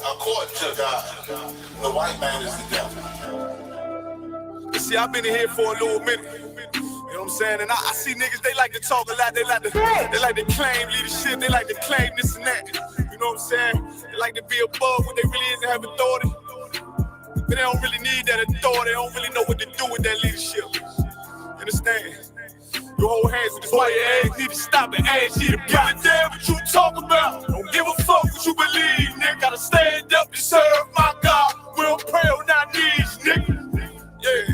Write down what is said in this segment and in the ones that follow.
According to God, the white man is the devil. You see, I've been in here for a little minute. You know what I'm saying? And I see niggas, they like to talk a lot. They like to claim leadership. They like to claim this and that. You know what I'm saying? They like to be above what they really is and have authority. But they don't really need that authority. They don't really know what to do with that leadership. You understand? You hold hands with this white ass, need to stop and ask you to give a damn what you talk about. Don't give a fuck what you believe, nigga. Gotta stand up to serve my God. We don't pray on our knees, nigga. Yeah.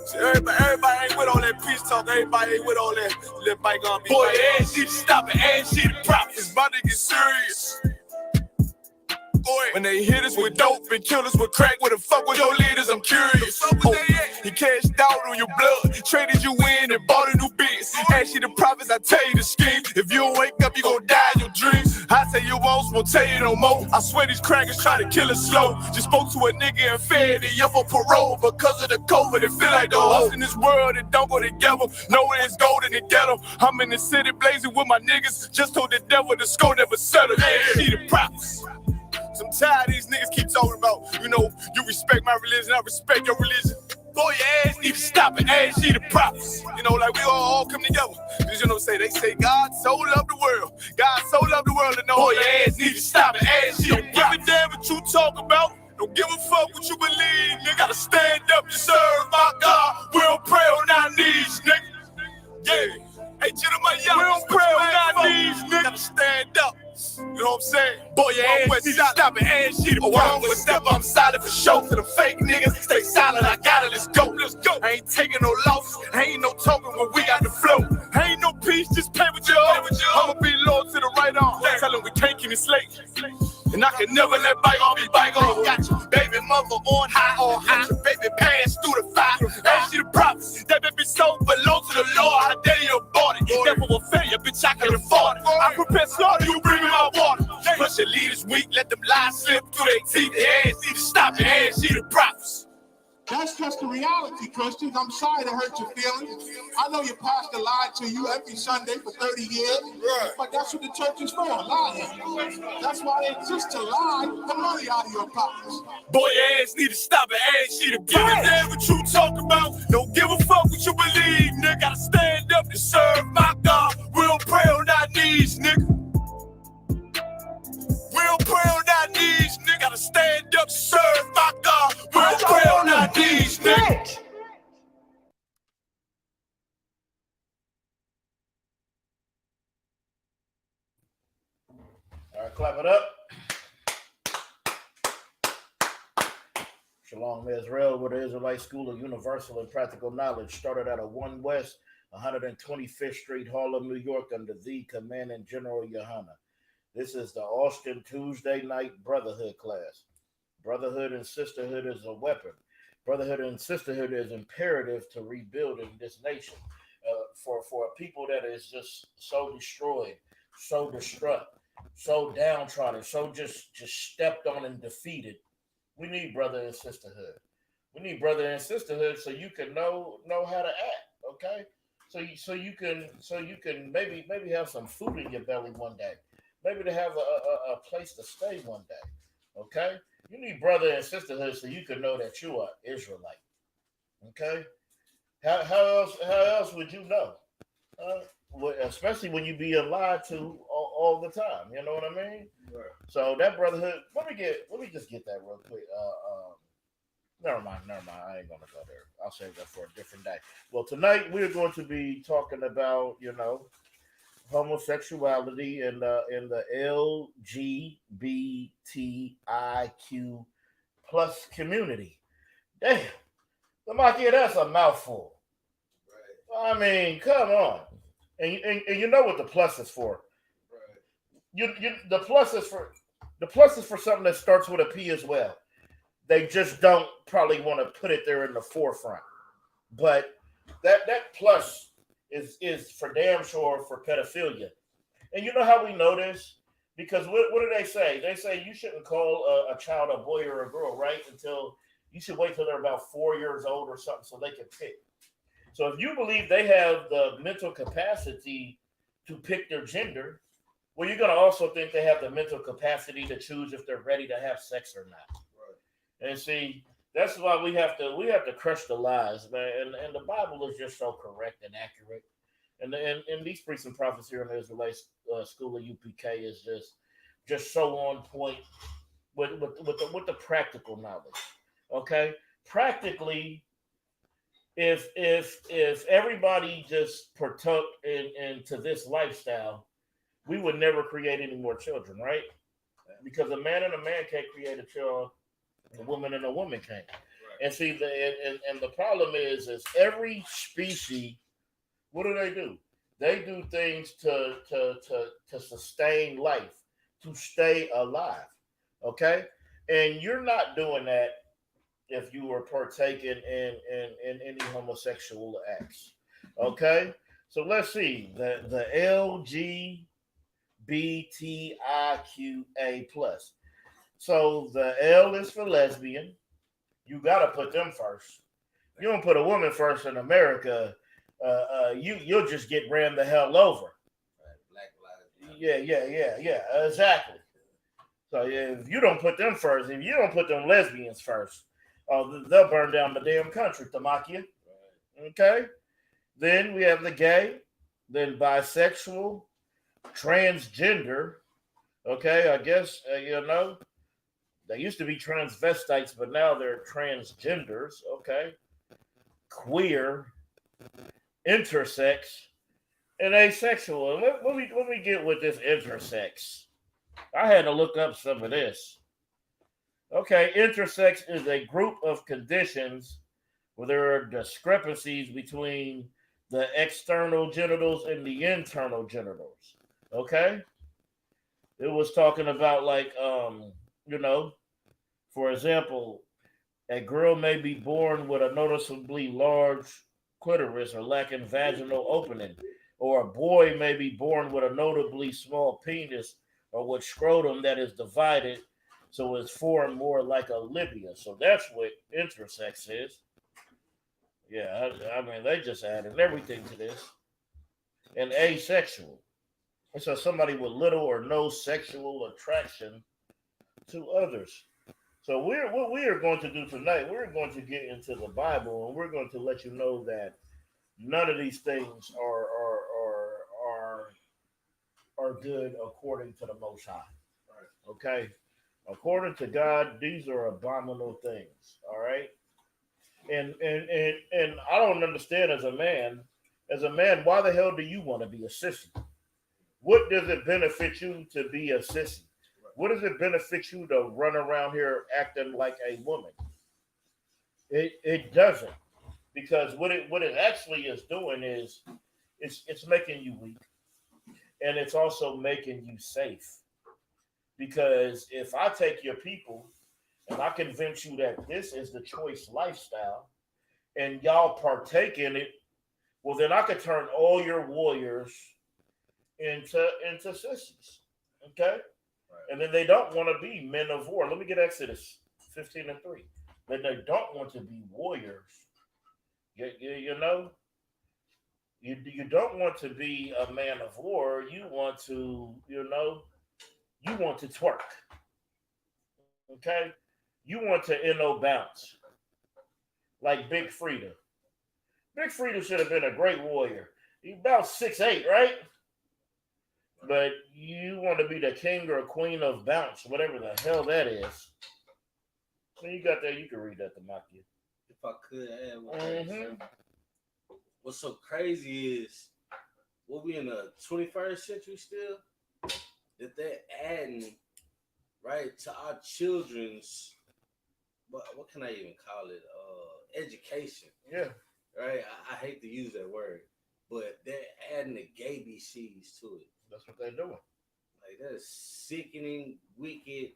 See, everybody ain't with all that peace talk. Everybody ain't with all that bygone be. Boy, ask you to stop and ask you to prop. It's about to get serious. When they hit us with dope and kill us with crack, where the fuck with your leaders? I'm curious. He cashed out on your blood, traded you in and bought a new biz. Ask you the prophets, I tell you the scheme. If you don't wake up, you gon' die in your dreams. I say you won't tell you no more. I swear these crackers try to kill us slow. Just spoke to a nigga and fed the year for parole because of the COVID. It feel like the host in this world that don't go together. Nowhere it's golden to get them. I'm in the city blazing with my niggas. Just told the devil the score never settled. See the prophets. I'm tired of these niggas keep talking about, you know, you respect my religion, I respect your religion. Boy, your ass need to stop and ask you the prophets. You know, like we all come together. Cause you know what I'm saying? They say God so loved the world. God so loved the world to know. Boy, your ass need to stop and ask you the prophets. Don't give a damn what you talk about. Don't give a fuck what you believe, nigga. Gotta stand up to serve my God. We don't pray on our knees, nigga. Yeah. Hey, gentlemen, y'all, we don't pray on our knees, nigga. Gotta stand up. You know what I'm saying? Boy, your ass need to stop and ask you to wrong with step. I'm silent for show. To the fake niggas, stay silent. I got it. Let's go. Let's go. I ain't taking no loss. Ain't no talking when we got the flow. Ain't no peace, just pay with your own. I'ma be loyal to the right arm. Tell them we can't keep me slave. And I can never let bygone be bygone. Got your baby mother on high. Got your baby pants through the fire. Ask you the prophets. That baby soul belong to the Lord. How dare you abort it? Never will fail you, bitch. I can afford it. I prepare slaughter, you bring me my water. Plus your leaders weak, let them lies slip through their teeth. Their ass need to stop and ask you the prophets. That's just the reality, Christians. I'm sorry to hurt your feelings. I know your pastor lied to you every Sunday for 30 years, but that's what the church is for, lying. That's why they exist, to lie the money out of your pockets. Boy, your ass need to stop and ask you to give a damn what you talk about. Don't give a fuck what you believe, nigga. Gotta stand up to serve my God. We don't pray on our knees, nigga. We don't pray on our knees, nigga. Gotta stand up to serve my God. We don't pray on our knees, nigga. All right, clap it up. Shalom Israel, with the Israelite School of Universal and Practical Knowledge, started out of 1 West, 125th Street, Harlem, New York, under the Commanding General Yohana. This is the Austin Tuesday night Brotherhood class. Brotherhood and sisterhood is a weapon. Brotherhood and sisterhood is imperative to rebuilding this nation. For a people that is just so destroyed, so distraught, so downtrodden, so just stepped on and defeated, we need brother and sisterhood. We need brother and sisterhood so you can know how to act. Okay, so you can maybe have some food in your belly one day. Maybe to have a place to stay one day, okay? You need brother and sisterhood so you can know that you are Israelite, okay? How else would you know? Especially when you be lied to all the time, you know what I mean? Right. So that brotherhood, let me just get that real quick. Never mind. I ain't gonna go there. I'll save that for a different day. Well, tonight we're going to be talking about, homosexuality in the LGBTIQ plus community. Damn, Lgbtqia, that's a mouthful. Right. I mean, come on, and you know what the plus is for. Right. The plus is for something that starts with a P as well. They just don't probably want to put it there in the forefront, but that plus is for damn sure for pedophilia. And you know how we know this? Because what do they say? They say you shouldn't call a child a boy or a girl, right? You should wait till they're about 4 years old or something so they can pick. So if you believe they have the mental capacity to pick their gender, well, you're going to also think they have the mental capacity to choose if they're ready to have sex or not. Right. And see, that's why we have to crush the lies, man. And the Bible is just so correct and accurate. And these priests and prophets here in the Israelite school of UPK is just so on point with the practical knowledge. Okay, practically, if everybody just partook into this lifestyle, we would never create any more children, right? Because a man and a man can't create a child, a woman and a woman can't. Right. And see, the problem is every species, what do? They do things to sustain life, to stay alive. Okay, and you're not doing that if you were partaking in any homosexual acts. Okay, so let's see the LGBTIQA plus. So the L is for lesbian. You gotta put them first. You don't put a woman first in America, you'll just get ran the hell over. Black lives. Yeah, exactly. So if you don't put them first, if you don't put them lesbians first, they'll burn down the damn country, Tamakia. Okay. Then we have the gay, then bisexual, transgender. Okay, I guess they used to be transvestites, but now they're transgenders. Okay, queer, intersex, and asexual. And let me get with this intersex. I had to look up some of this. Okay, intersex is a group of conditions where there are discrepancies between the external genitals and the internal genitals. Okay, it was talking about for example, a girl may be born with a noticeably large clitoris or lacking vaginal opening, or a boy may be born with a notably small penis or with scrotum that is divided so it's formed more like a labia. So that's what intersex is. Yeah, I mean, they just added everything to this. And asexual. So somebody with little or no sexual attraction to others. So what we are going to do tonight, we're going to get into the Bible, and we're going to let you know that none of these things are good according to the Most High. Right. Okay, according to God, these are abominable things. All right, and I don't understand as a man, why the hell do you want to be a sissy? What does it benefit you to be a sissy? What does it benefit you to run around here acting like a woman? It doesn't, because what it actually is doing is it's making you weak, and it's also making you safe. Because if I take your people and I convince you that this is the choice lifestyle, and y'all partake in it, well, then I could turn all your warriors into sissies. Okay. And then they don't want to be men of war. Let me get Exodus 15:3. Then they don't want to be warriors. You don't want to be a man of war. You want to, you want to twerk. Okay? You want to NO bounce. Like Big Frida. Big Frida should have been a great warrior. He about 6'8", right? But you want to be the king or queen of bounce, whatever the hell that is. When you got that, you can read that to Maki. If I could add one. What's so crazy is, what we in the 21st century still, that they're adding, right, to our children's, what can I even call it, education. Yeah. Right? I hate to use that word, but they're adding the gay BCs to it. That's what they're doing. Like, that is sickening, wicked,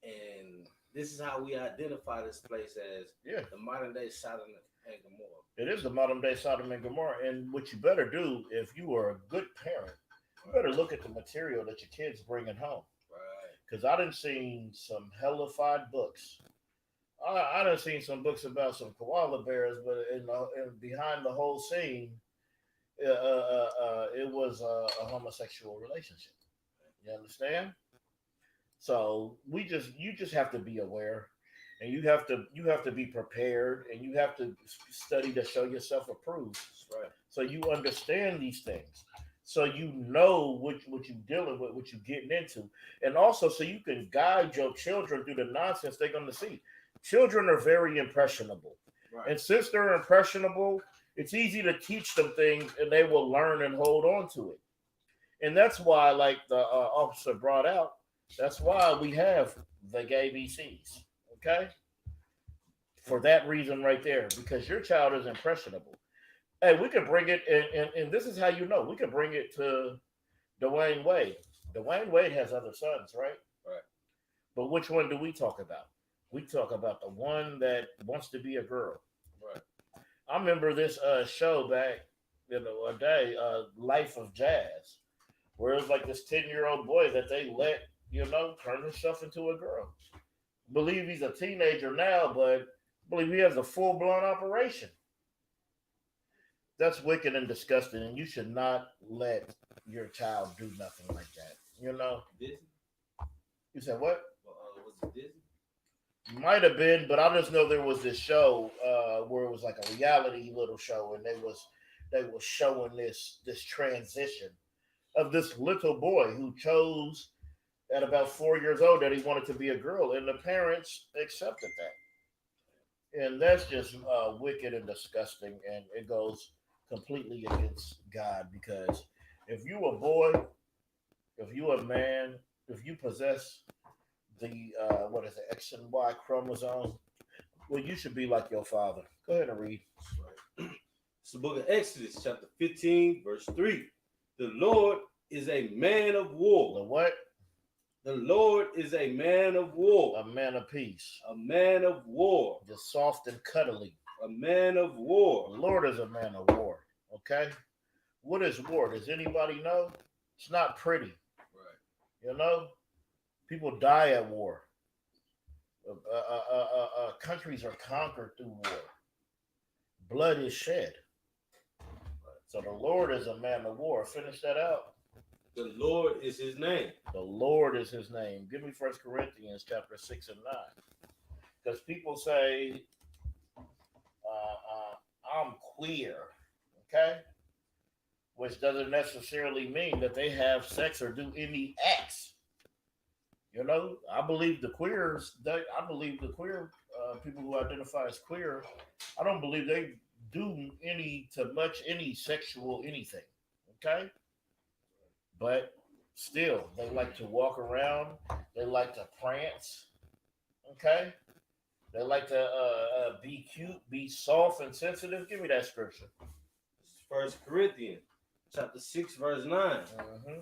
and this is how we identify this place as the modern day Sodom and Gomorrah. It is the modern day Sodom and Gomorrah. And what you better do, if you are a good parent, you better look at the material that your kids bringing home. Right. Because I done seen some hellified books I done seen some books about some koala bears, but behind the whole scene, it was a homosexual relationship. You understand? So you just have to be aware, and you have to be prepared, and you have to study to show yourself approved. That's right. So you understand these things, so you know what you're dealing with, what you're getting into, and also so you can guide your children through the nonsense they're going to see. Children are very impressionable, Right. and since they're impressionable, it's easy to teach them things, and they will learn and hold on to it. And that's why, like the officer brought out, that's why we have the gay BCs. Okay, for that reason right there, because your child is impressionable. Hey, we could bring it, and this is how you know we could bring it to Dwayne Wade. Dwayne Wade has other sons, right? Right. But which one do we talk about? We talk about the one that wants to be a girl. Right. I remember this show back, a day, Life of Jazz, where it was like this 10-year-old boy that they let, turn himself into a girl. Believe he's a teenager now, but believe he has a full-blown operation. That's wicked and disgusting, and you should not let your child do nothing like that. Disney? You said what? Was it Disney? Might have been, but I just know there was this show where it was like a reality little show, and they was showing this transition of this little boy who chose at about 4 years old that he wanted to be a girl, and the parents accepted that. And that's just wicked and disgusting, and it goes completely against God, because if you a boy, if you a man, if you possess the X and Y chromosome, well, you should be like your father. Go ahead and read. That's right. It's the book of Exodus, chapter 15, verse 3. The Lord is a man of war. The what? The Lord is a man of war. A man of peace. A man of war. Just soft and cuddly. A man of war. The Lord is a man of war. Okay? What is war? Does anybody know? It's not pretty. Right. People die at war. Countries are conquered through war. Blood is shed. So the Lord is a man of war. Finish that out. The Lord is his name. The Lord is his name. Give me 1 Corinthians chapter 6 and 9. Because people say, I'm queer. Okay? Which doesn't necessarily mean that they have sex or do any acts. I believe the queers, people who identify as queer, I don't believe they do any sexual anything. Okay? But still, they like to walk around. They like to prance. Okay? They like to be cute, be soft and sensitive. Give me that scripture. This is 1 Corinthians chapter 6, verse 9. Mm-hmm.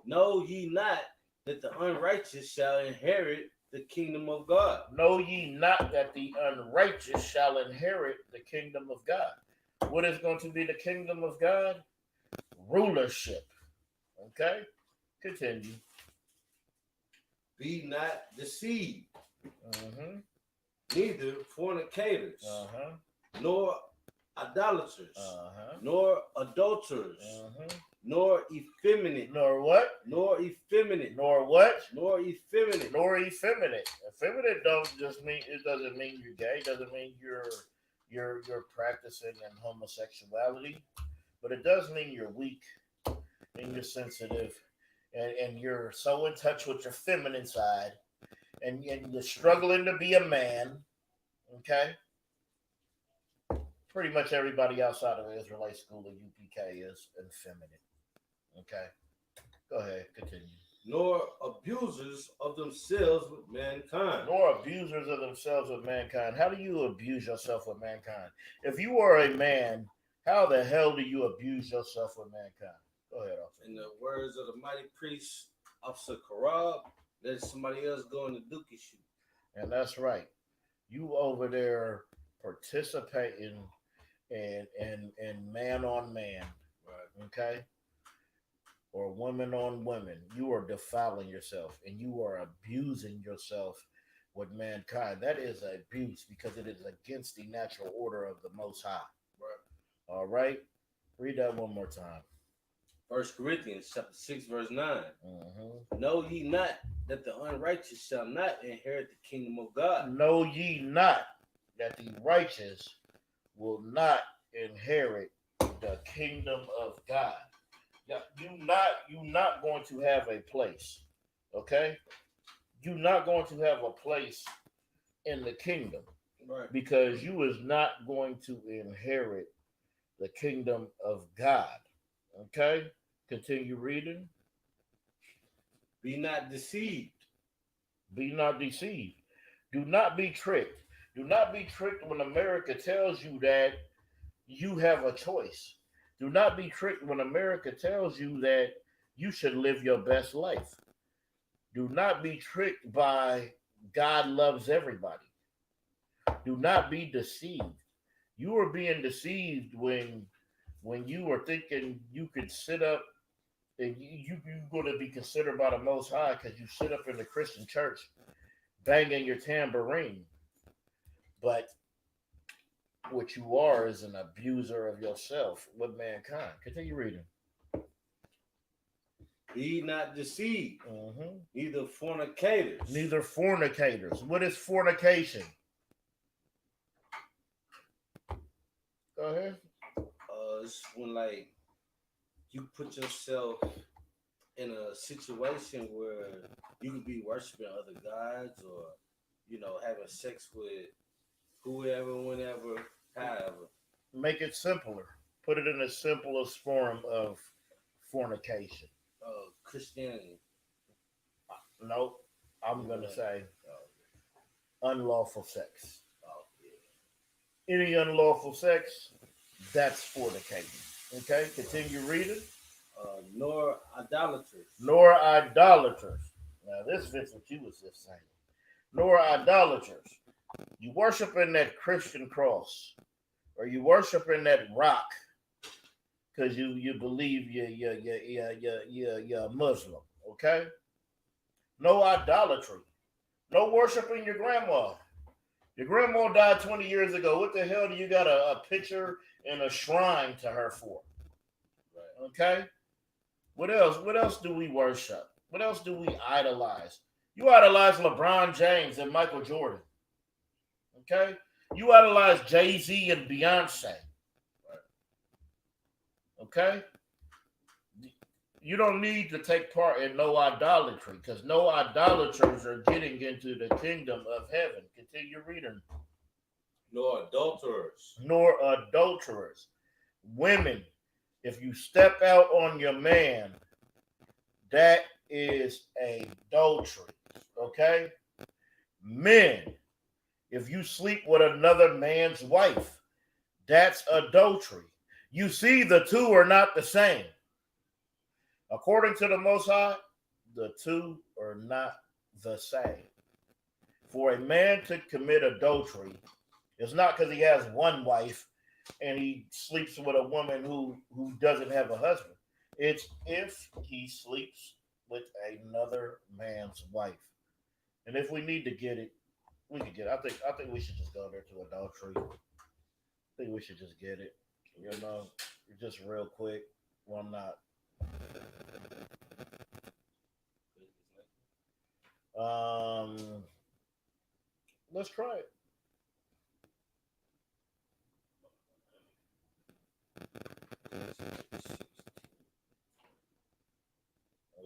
Know ye not that the unrighteous shall inherit the kingdom of God? Know ye not that the unrighteous shall inherit the kingdom of God? What is going to be the kingdom of God? Rulership. Okay? Continue. Be not deceived, Mm-hmm. neither fornicators, Uh-huh. nor idolaters, Uh-huh. nor adulterers, Uh-huh. nor effeminate, Nor what? nor effeminate, Nor what? nor effeminate. Nor effeminate. Effeminate doesn't mean you're gay. Doesn't mean you're practicing in homosexuality, but it does mean you're weak and you're sensitive, and you're so in touch with your feminine side, and you're struggling to be a man. Okay. Pretty much everybody outside of the Israelite school of UPK is effeminate. Okay. Go ahead. Continue. Nor abusers of themselves with mankind. Nor abusers of themselves with mankind. How do you abuse yourself with mankind? If you are a man, how the hell do you abuse yourself with mankind? Go ahead, officer. In the words of the mighty priest, Officer Karab, let somebody else go in the dookie shoot. And that's right. You over there participating in man on man. Right. Okay? Or women on women. You are defiling yourself, and you are abusing yourself with mankind. That is abuse because it is against the natural order of the Most High. Right. All right? Read that one more time. 1 Corinthians chapter 6, verse 9. Mm-hmm. Know ye not that the unrighteous shall not inherit the kingdom of God? Know ye not that the righteous will not inherit the kingdom of God. You're not going to have a place. Okay? You're not going to have a place in the kingdom. Right. Because you is not going to inherit the kingdom of God. Okay? Continue reading. Be not deceived. Be not deceived. Do not be tricked. Do not be tricked when America tells you that you have a choice. Do not be tricked when America tells you that you should live your best life. Do not be tricked by God loves everybody. Do not be deceived. You are being deceived when you were thinking you could sit up and you're going to be considered by the Most High because you sit up in the Christian church banging your tambourine. But what you are is an abuser of yourself with mankind. Continue reading. Be not deceived. Mm-hmm. Neither fornicators. Neither fornicators. What is fornication? Go ahead. It's when like you put yourself in a situation where you could be worshiping other gods or, having sex with whoever, whenever, however. Make it simpler. Put it in the simplest form of fornication. Christianity. Nope. I'm going to say unlawful sex. Oh, yeah. Any unlawful sex, that's fornicating. Okay, continue reading. Nor idolaters. Nor idolaters. Now, this fits what you was just saying. Nor idolaters. You worshiping that Christian cross, or you worshiping that rock, because you believe you're a Muslim. Okay. No idolatry. No worshiping your grandma. Your grandma died 20 years ago. What the hell do you got a picture and a shrine to her for? Right. Okay. What else? What else do we worship? What else do we idolize? You idolize LeBron James and Michael Jordan. Okay? You idolize Jay-Z and Beyonce. Okay? You don't need to take part in no idolatry because no idolaters are getting into the kingdom of heaven. Continue reading. Nor adulterers. Nor adulterers. Women, if you step out on your man, that is adultery. Okay? Men, if you sleep with another man's wife, that's adultery. You see, the two are not the same. According to the Most High, the two are not the same. For a man to commit adultery, it's not because he has one wife and he sleeps with a woman who doesn't have a husband. It's if he sleeps with another man's wife. And if we need to get it, we can get it. I think we should just go there to adultery. I think we should just get it. Just real quick. Well, I'm not. Let's try it.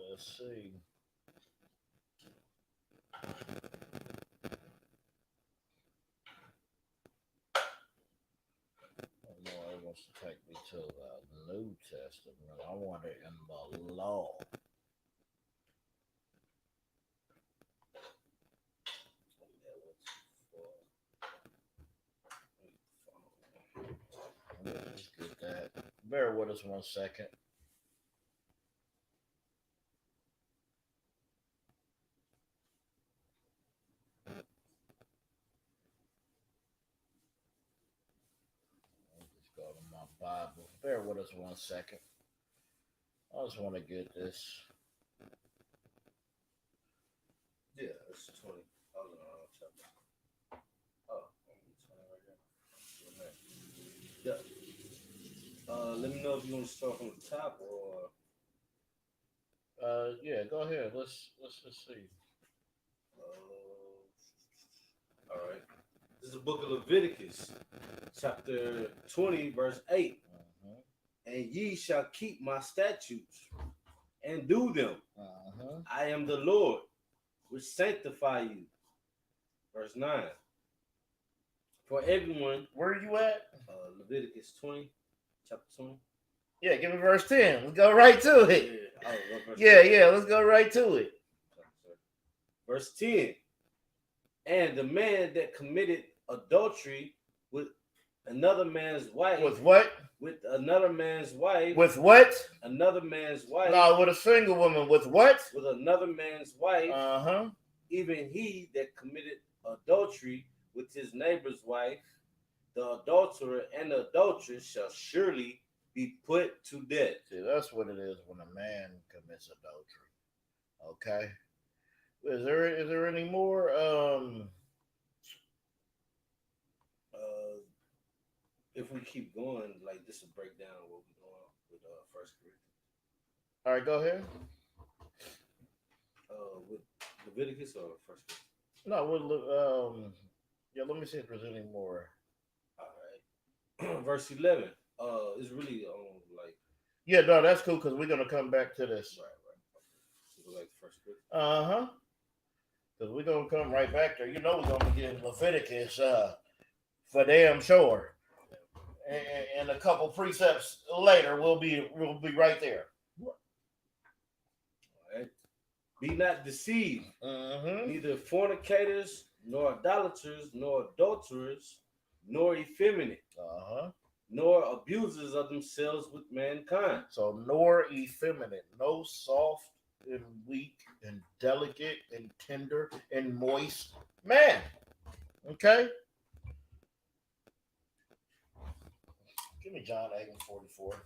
Let's see. No, it wants to take me to the New Testament. I want it in the law. Let's get that. Bear with us 1 second. Go to my Bible. Bear with us 1 second. I just want to get this. Yeah, it's 20. I don't know. Let me know if you want to start from the top or. Yeah, go ahead. Let's just see. All right. This is the book of Leviticus, chapter 20, verse 8. Uh-huh. And ye shall keep my statutes and do them. Uh-huh. I am the Lord, which sanctify you. Verse 9. For everyone. Where are you at? Leviticus 20, chapter 20. Yeah, give me verse 10. Let's go right to it. Yeah, let's go right to it. Verse 10. And the man that committed adultery with another man's wife. With what? With another man's wife. With what? Another man's wife. No, with a single woman. With what? With another man's wife. Uh-huh. Even he that committed adultery with his neighbor's wife, the adulterer and the adulteress shall surely be put to death. See, that's what it is when a man commits adultery. Okay. Is there any more? If we keep going, like this will break down what we're going with First Corinthians. All right, go ahead. With Leviticus or First Corinthians? No, yeah. Let me see if there's any more. All right. Verse 11. It's really like. Yeah, no, that's cool because we're gonna come back to this. Right. So go back to First Corinthians. Uh-huh. Because we're gonna come right back there. You know we're gonna get Leviticus for damn sure. And a couple precepts later we'll be right there. All right. Be not deceived, neither fornicators, nor idolaters, nor adulterers, nor effeminate, nor abusers of themselves with mankind. So nor effeminate, no soft and weak and delicate and tender and moist man. Okay? Give me John 8:44.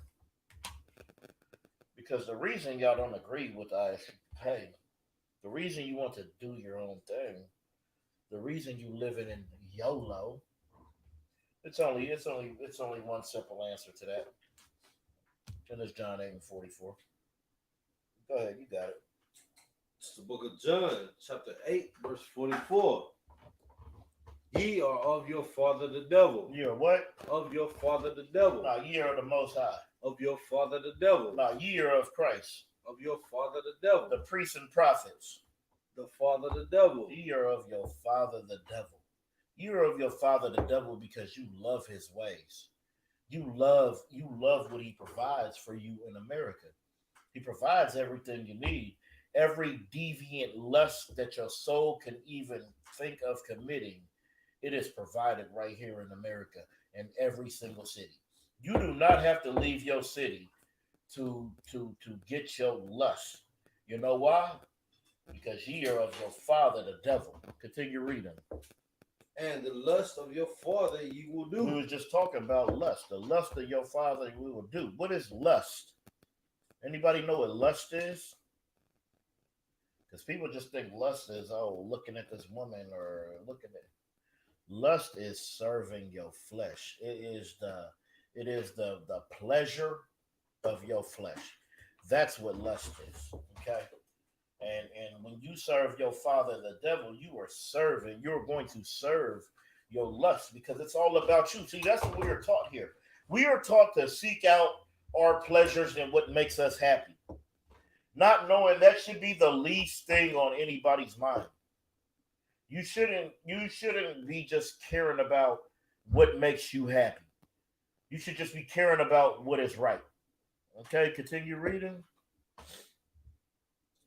Because the reason y'all don't agree with ISUPK, the reason you want to do your own thing, the reason you living in YOLO, it's only one simple answer to that. And it's John 8:44. Go ahead, you got it. It's the book of John, chapter 8, verse 44. Ye are of your father the devil. Ye are what? Of your father the devil. No, ye are the Most High. Of your father the devil. No, ye are of Christ. Of your father the devil. The priests and prophets. The father the devil. Ye are of your father the devil. You are of your father the devil because you love his ways. You love what he provides for you in America. He provides everything you need. Every deviant lust that your soul can even think of committing, it is provided right here in America in every single city. You do not have to leave your city to get your lust. You know why? Because ye are of your father the devil. Continue reading. And the lust of your father you will do. We were just talking about lust. The lust of your father we will do. What is lust? Anybody know what lust is? Because people just think lust is, looking at this woman or looking at. Lust is serving your flesh. It is the pleasure of your flesh. That's what lust is. Okay. And when you serve your father, the devil, you're going to serve your lust because it's all about you. See, that's what we are taught here. We are taught to seek out our pleasures and what makes us happy. Not knowing that should be the least thing on anybody's mind. You shouldn't be just caring about what makes you happy. You should just be caring about what is right. Okay, continue reading.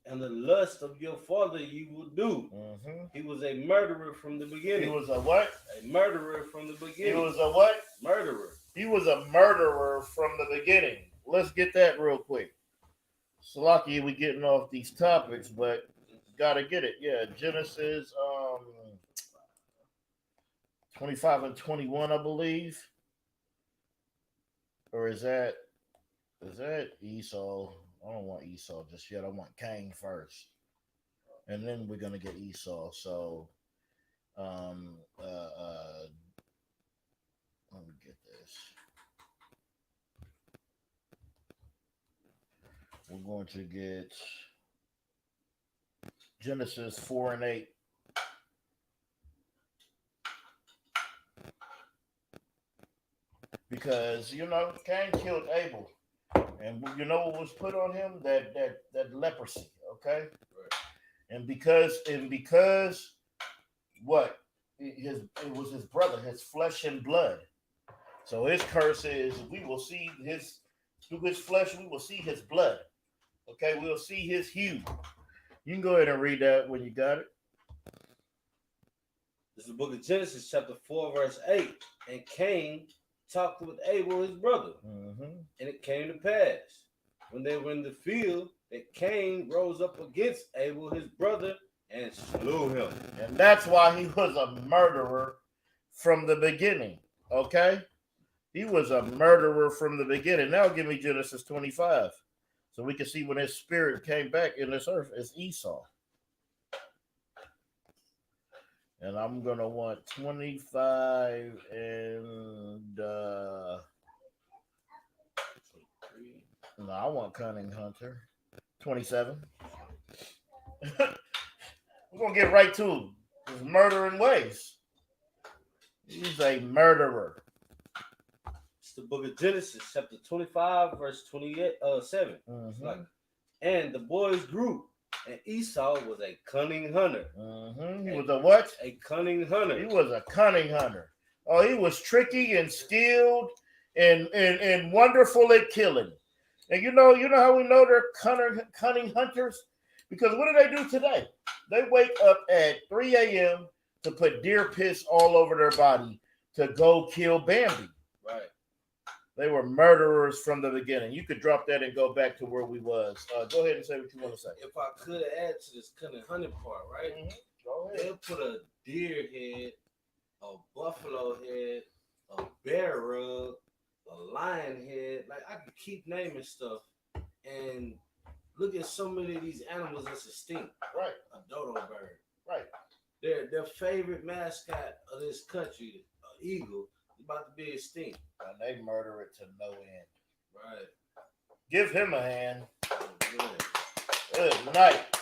And the lust of your father you will do. Mm-hmm. He was a murderer from the beginning. He was a what? A murderer from the beginning. He was a what? Murderer. He was a murderer from the beginning. Let's get that real quick. Salaki, we getting off these topics, but gotta get it. Yeah, Genesis 25 and 21, I believe. Or is that Esau? I don't want Esau just yet. I want Cain first. And then we're gonna get Esau. So let me get this. We're going to get Genesis 4 and 8. Because Cain killed Abel, and you know what was put on him? That leprosy. Okay, Right. and because what it was his brother, his flesh and blood. So his curse is we will see through his flesh, we will see his blood. Okay, we'll see his hue. You can go ahead and read that when you got it. This is the book of Genesis, chapter 4, verse 8. And Cain talked with Abel, his brother. Mm-hmm. And it came to pass, when they were in the field, that Cain rose up against Abel, his brother, and slew him. And that's why he was a murderer from the beginning. Okay? He was a murderer from the beginning. Now give me Genesis 25. So we can see when his spirit came back in this earth as Esau. And I'm going to want 25 and... no, I want Cunning Hunter. 27. We're going to get right to his murdering ways. He's a murderer. It's the book of Genesis, chapter 25, verse 28, 7. Mm-hmm. Like, and the boys grew, and Esau was a cunning hunter. Mm-hmm. He was a what? A cunning hunter. He was a cunning hunter. Oh, he was tricky and skilled and wonderful at killing. And you know how we know they're cunning hunters? Because what do they do today? They wake up at 3 a.m. to put deer piss all over their body to go kill Bambi. Right. They were murderers from the beginning. You could drop that and go back to where we was. Go ahead and say what you want to say. If I could add to this cunning hunting part, right? Mm-hmm. Go ahead. They'll put a deer head, a buffalo head, a bear rug, a lion head. Like, I could keep naming stuff and look at so many of these animals that's extinct. Right. A dodo bird. Right. Their favorite mascot of this country, an eagle, is about to be extinct. And they murder it to no end. Right. Give him a hand. Yeah. Good night.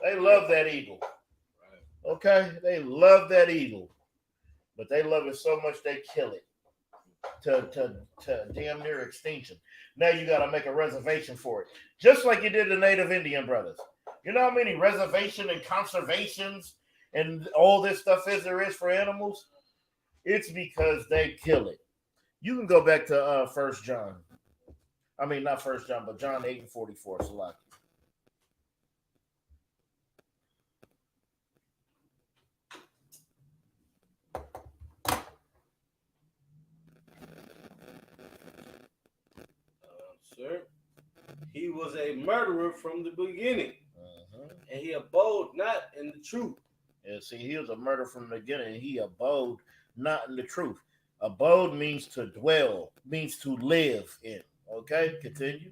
They love that eagle. Right. Okay? They love that eagle. But they love it so much they kill it to damn near extinction. Now you got to make a reservation for it. Just like you did the Native Indian brothers. You know how many reservation and conservations and all this stuff there is for animals? It's because they kill it. You can go back to 1 John. I mean, not 1 John, but John 8 and 44. Salaki. Sir, he was a murderer from the beginning, Mm-hmm. and he abode not in the truth. Yeah, see, he was a murderer from the beginning, and he abode not in the truth. Abode means to dwell, means to live in. Okay, continue.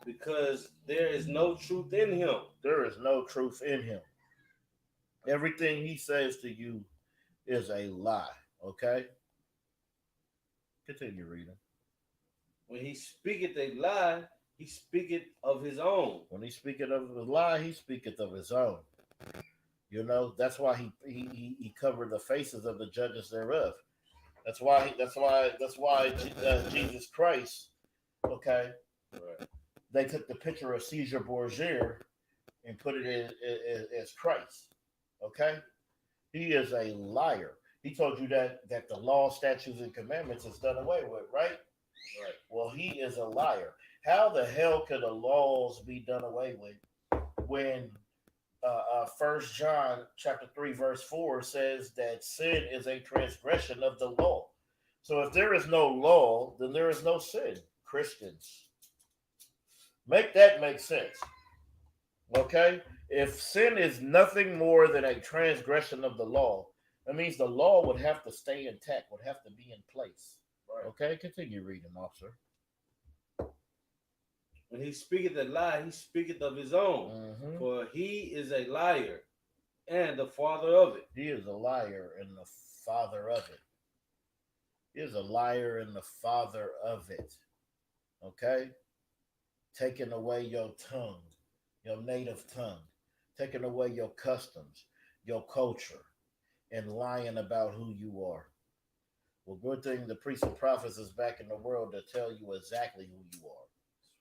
Because there is no truth in him. There is no truth in him. Everything he says to you is a lie. Okay? Continue reading. When he speaketh a lie, he speaketh of his own. When he speaketh of his lie, he speaketh of his own. You know, that's why he covered the faces of the judges thereof. That's why Jesus Christ, okay, Right. they took the picture of Caesar Borgia and put it as Christ. Okay? He is a liar. He told you that the law, statutes, and commandments is done away with, right? Right. Well, he is a liar. How the hell could the laws be done away with when 1 John chapter 3 verse 4 says that sin is a transgression of the law? So if there is no law, then there is no sin. Christians, make that make sense. Okay? If sin is nothing more than a transgression of the law, that means the law would have to stay intact, would have to be in place. Right. Okay, continue reading, officer. When he speaketh a lie, he speaketh of his own. Mm-hmm. For he is a liar and the father of it. He is a liar and the father of it. He is a liar and the father of it. Okay? taking away your tongue, your native tongue, taking away your customs, your culture, and lying about who you are. Well, good thing the priests and prophets is back in the world to tell you exactly who you are.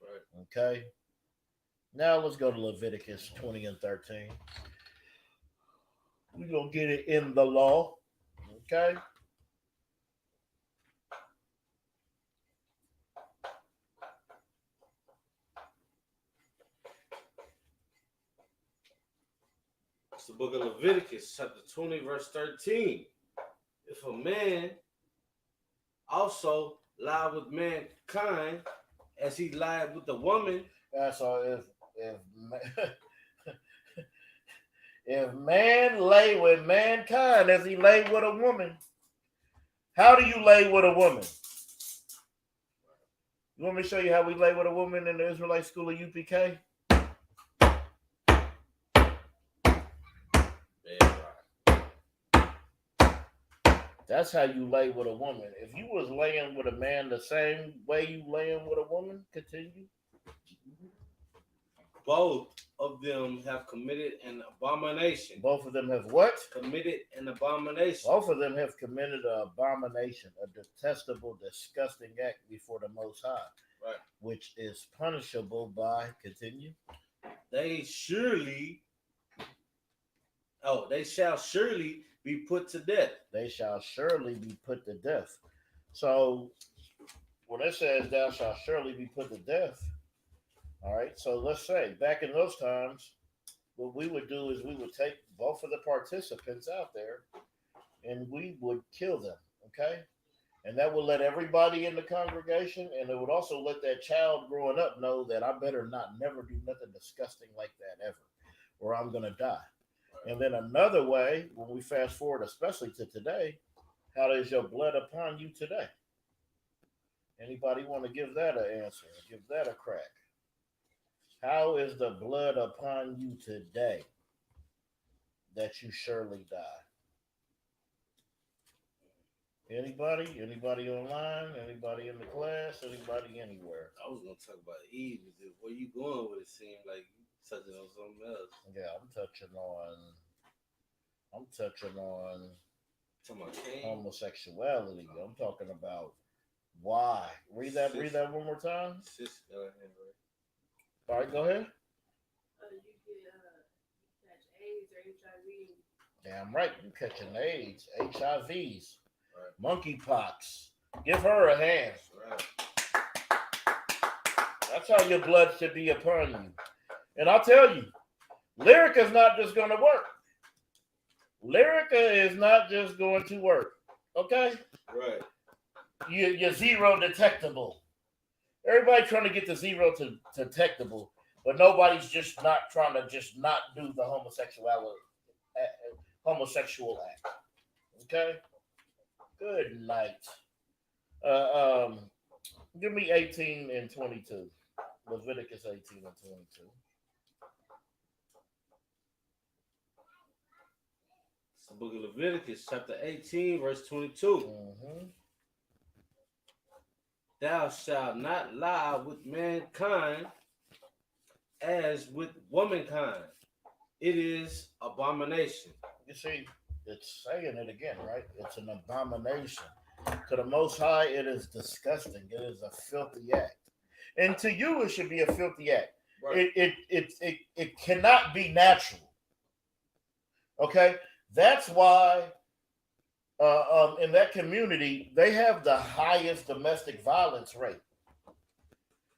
That's right. Okay? Now let's go to Leviticus 20 and 13. We're going to get it in the law. Okay? It's the book of Leviticus, chapter 20, verse 13. If a man also lie with mankind as he lied with the woman. So if man lay with mankind as he lay with a woman, how do you lay with a woman? You want me to show you how we lay with a woman in the Israelite school of UPK? That's how you lay with a woman. If you was laying with a man the same way you laying with a woman, continue. Both of them have committed an abomination. Both of them have what? Committed an abomination. Both of them have committed an abomination, a detestable, disgusting act before the Most High. Right. Which is punishable by, continue. They shall surely be put to death. They shall surely be put to death. So when it says thou shalt surely be put to death, all right, so let's say back in those times, what we would do is we would take both of the participants out there and we would kill them, okay? And that would let everybody in the congregation, and it would also let that child growing up know that I better not never do nothing disgusting like that ever, or I'm going to die. And then another way, when we fast forward, especially to today, how is your blood upon you today? Anybody want to give that an answer? Give that a crack. How is the blood upon you today that you surely die? Anybody? Anybody online? Anybody in the class? Anybody anywhere? I was going to talk about Eve. Where you going with it seemed like you touching on something else. Yeah, I'm touching on homosexuality. I'm talking about why. Read that one more time. All right, go ahead. You catch AIDS or HIV. Damn right, you catching AIDS, HIVs, monkeypox. Give her a hand. Right. That's how your blood should be upon you. And I'll tell you, Lyrica is not just going to work. Lyrica is not just going to work. Okay? Right. You're zero detectable. Everybody trying to get the zero to detectable, but nobody's just not trying to just not do the homosexual act. Okay? Good night. Give me 18 and 22. Leviticus 18 and 22. It's the book of Leviticus, chapter 18, verse 22. Mm-hmm. Thou shalt not lie with mankind as with womankind. It is abomination. You see, it's saying it again, right? It's an abomination. To the Most High, it is disgusting. It is a filthy act. And to you, it should be a filthy act. Right. It cannot be natural. Okay? That's why in that community, they have the highest domestic violence rate.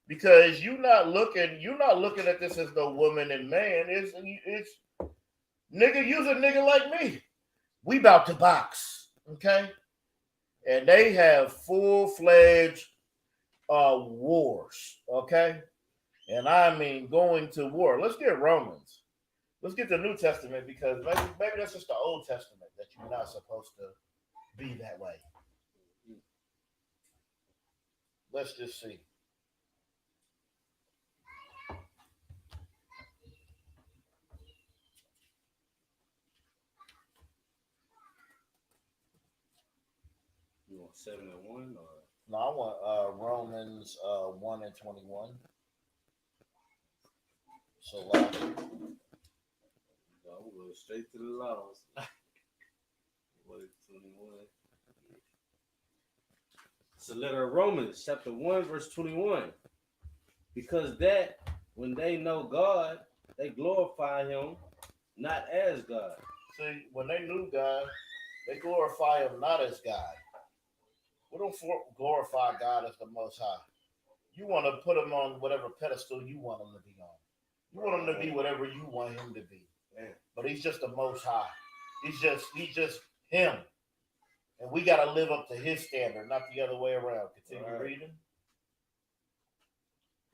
Because you're not looking at this as no woman and man. It's nigga, you's a nigga like me. We about to box. Okay? And they have full-fledged wars. Okay? And I mean going to war. Let's get Romans. Let's get the New Testament, because maybe that's just the Old Testament that you're not supposed to be that way. Let's just see. You want 7 and 1 or? No, I want Romans 1 and 21. So, I'm going straight to the laws. What is 21? It's the letter of Romans, chapter 1, verse 21. Because that when they know God, they glorify him not as God. see, when they knew God, they glorify him not as God. We don't glorify God as the Most High. You want to put him on whatever pedestal you want him to be on. You want him to be whatever you want him to be. But he's just the Most High. He's just him. And we got to live up to his standard, not the other way around. Continue reading.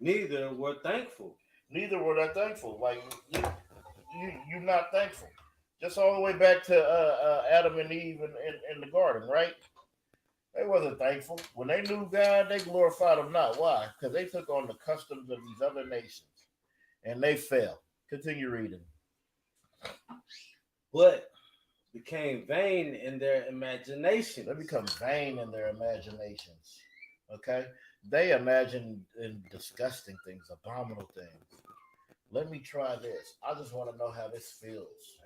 Neither were thankful. Neither were they thankful. Like, you're not thankful. Just all the way back to Adam and Eve in the garden, right? They wasn't thankful. When they knew God, they glorified him not. Why? Because they took on the customs of these other nations. And they fell. Continue reading. But became vain in their imagination. They become vain in their imaginations. Okay? They imagine in disgusting things, abominable things. Let me try this. I just want to know how this feels.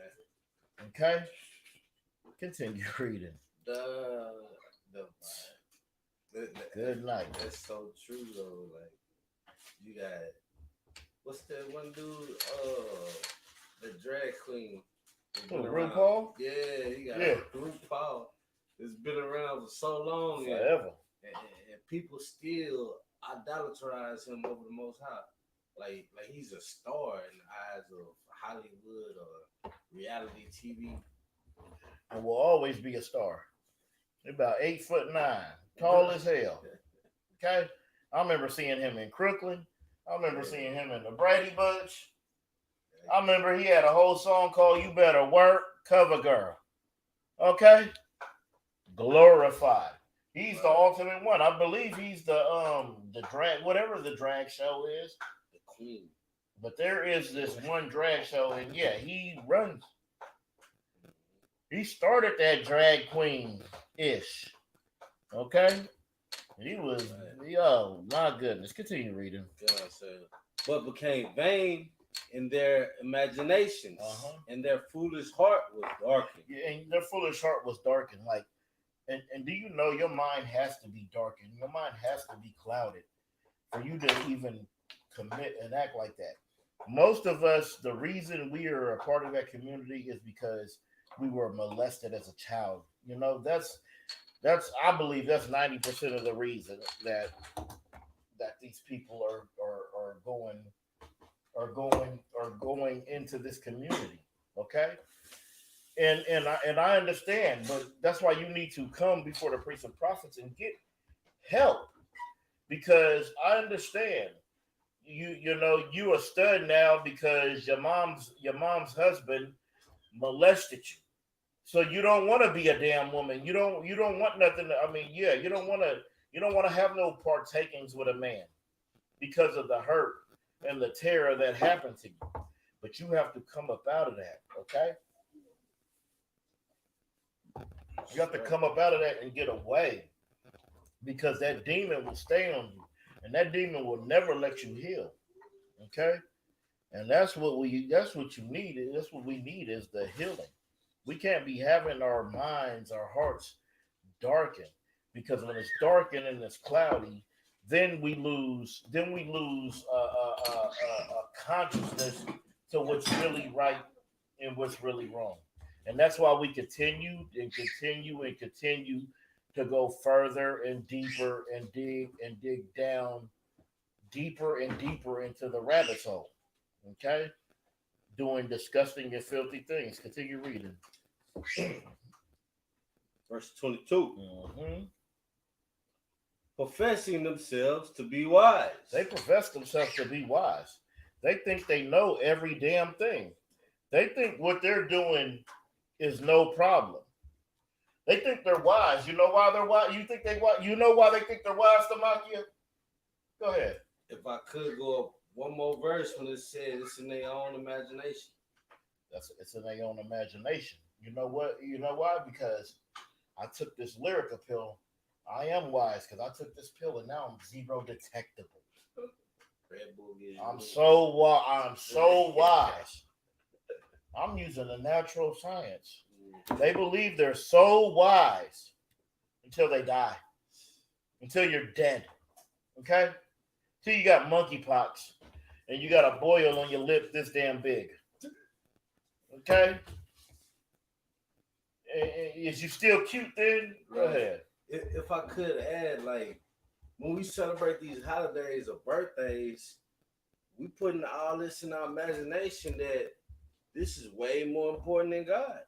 Okay? Continue reading. Good night. That's so true though. Like you got what's that one dude? The drag queen. RuPaul? Yeah, you got RuPaul. It's been around for so long. Forever. And people still idolatrize him over the Most High. Like he's a star in the eyes of Hollywood or reality TV. And will always be a star. He's about 8'9", tall as hell. Okay? I remember seeing him in Crooklyn. I remember seeing him in the Brady Bunch. I remember he had a whole song called "You Better Work, Cover Girl." Okay? Glorified. He's the ultimate one. I believe he's the drag, whatever the drag show is. The queen. But there is this one drag show, and yeah, he runs. He started that drag queen-ish. Okay? He was, oh, my goodness. Continue reading. But became vain in their imaginations, and their foolish heart was darkened. Yeah, and their foolish heart was darkened. Like, and do you know your mind has to be darkened? Your mind has to be clouded for you to even commit and act like that. Most of us, the reason we are a part of that community is because we were molested as a child. You know, that's I believe that's 90% of the reason that these people are going into this community. Okay? And I understand, but that's why you need to come before the priests and prophets and get help. Because I understand you know you a stud now because your mom's husband molested you. So you don't want to be a damn woman. You don't want nothing. You don't want to have no partakings with a man because of the hurt and the terror that happened to you. But you have to come up out of that, okay? You have to come up out of that and get away because that demon will stay on you and that demon will never let you heal, okay? And that's what you need. That's what we need is the healing. We can't be having our minds, our hearts darkened because when it's darkened and it's cloudy, then we lose consciousness to what's really right and what's really wrong. And that's why we continue to go further and deeper and dig down deeper and deeper into the rabbit hole. Okay? Doing disgusting and filthy things. Continue reading. Verse 22. Professing themselves to be wise. They profess themselves to be wise. They think they know every damn thing. They think what they're doing is no problem. They think they're wise. You know why they're wise? You know why they think they're wise, Tamakia? Go ahead. If I could go up one more verse when it says it's in their own imagination. It's in their own imagination. You know what? You know why? Because I took this lyrical pill. I am wise because I took this pill and now I'm zero detectable. Red Bull I'm so wise. I'm using the natural science. They believe they're so wise until they die, until you're dead. Okay? Till you got monkeypox and you got a boil on your lip this damn big. Okay? Is you still cute then? Go ahead. If I could add, like, when we celebrate these holidays or birthdays, we putting all this in our imagination that this is way more important than God.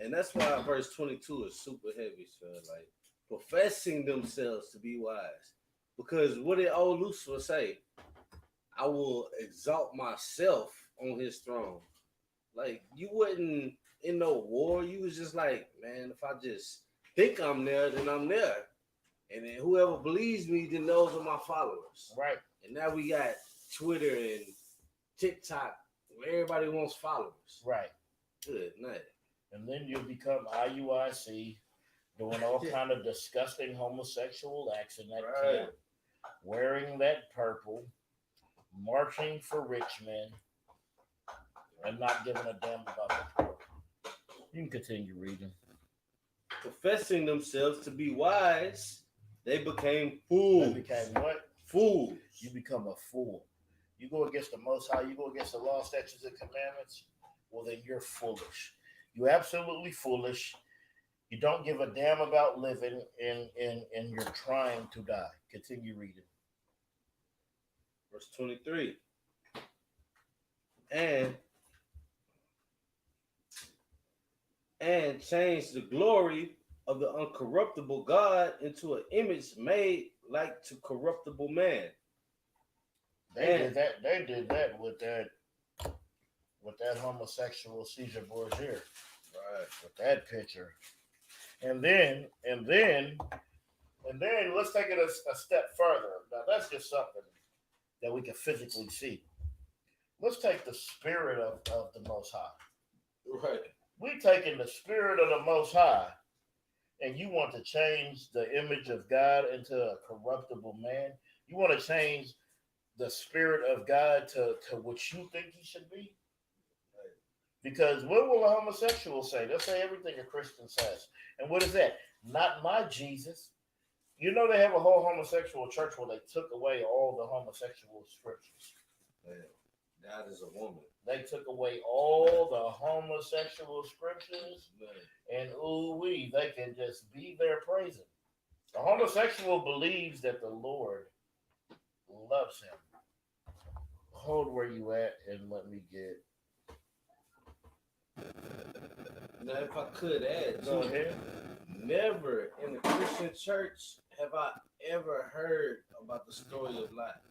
And that's why verse 22 is super heavy, so like professing themselves to be wise. Because what did old Lucifer say? I will exalt myself on his throne. Like, you wasn't in no war. You was just like, man, if I just think I'm there, then I'm there. And then whoever believes me, then those are my followers. Right. And now we got Twitter and TikTok where everybody wants followers. Right. Good night. And then you become IUIC, doing all kind of disgusting homosexual acts in that camp, wearing that purple, marching for rich men, and not giving a damn about the poor. You can continue reading. Professing themselves to be wise, they became fools. They became what? Fools. You become a fool. You go against the Most High, you go against the law, statutes, and commandments, well, then you're foolish. You're absolutely foolish. You don't give a damn about living, and you're trying to die. Continue reading. Verse 23. And change the glory of the uncorruptible God into an image made like to corruptible man. They did that with that homosexual Caesar Borgia. Right. With that picture. And then let's take it a step further. Now that's just something that we can physically see. Let's take the spirit of the Most High. Right. We taking the spirit of the Most High, and you want to change the image of God into a corruptible man. You want to change the spirit of God to what you think he should be. Because what will a homosexual say? They'll say everything a Christian says. And what is that? Not my Jesus. You know, they have a whole homosexual church where they took away all the homosexual scriptures. God is a woman. They took away all the homosexual scriptures. And ooh-wee, they can just be there praising. The homosexual believes that the Lord loves him. Hold where you at and let me get. Now, if I could add, Go ahead. Never in the Christian church have I ever heard about the story of Lot,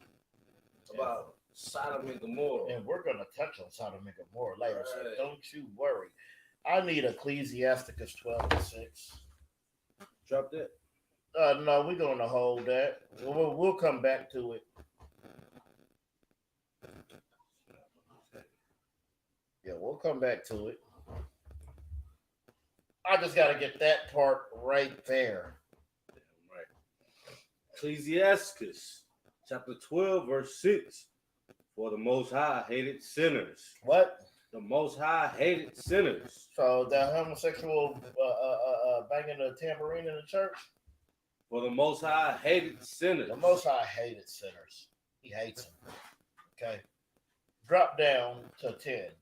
about Sodom and Gomorrah. And we're going to touch on Sodom and Gomorrah later, so don't you worry. I need Ecclesiasticus 12:6. Drop that. No, we're going to hold that. We'll come back to it. Yeah, we'll come back to it. I just got to get that part right there. Right. Ecclesiasticus chapter 12, verse 6. For the Most High hated sinners. What? The Most High hated sinners. So the homosexual banging the tambourine in the church? For the Most High hated sinners. The Most High hated sinners. He hates them. Okay? Drop down to 10.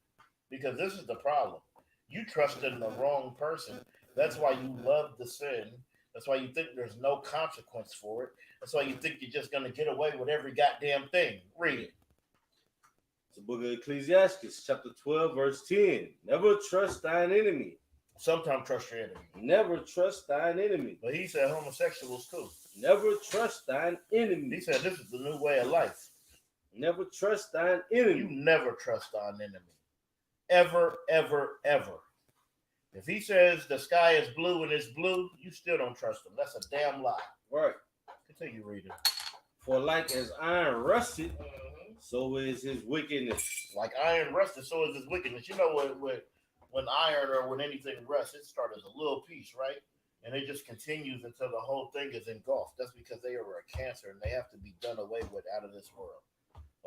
Because this is the problem. You trusted in the wrong person. That's why you love the sin. That's why you think there's no consequence for it. That's why you think you're just going to get away with every goddamn thing. Read it. It's the book of Ecclesiastes, chapter 12, verse 10. Never trust thine enemy. Sometimes trust your enemy. Never trust thine enemy. But he said homosexuals too. Never trust thine enemy. He said this is the new way of life. Never trust thine enemy. You never trust thine enemy. Ever, ever, ever. If he says the sky is blue and it's blue, you still don't trust him. That's a damn lie. Right. Continue reading. For like as iron rusted, so is his wickedness. Like iron rusted, so is his wickedness. You know when iron or when anything rusts, it starts as a little piece, right? And it just continues until the whole thing is engulfed. That's because they are a cancer and they have to be done away with out of this world.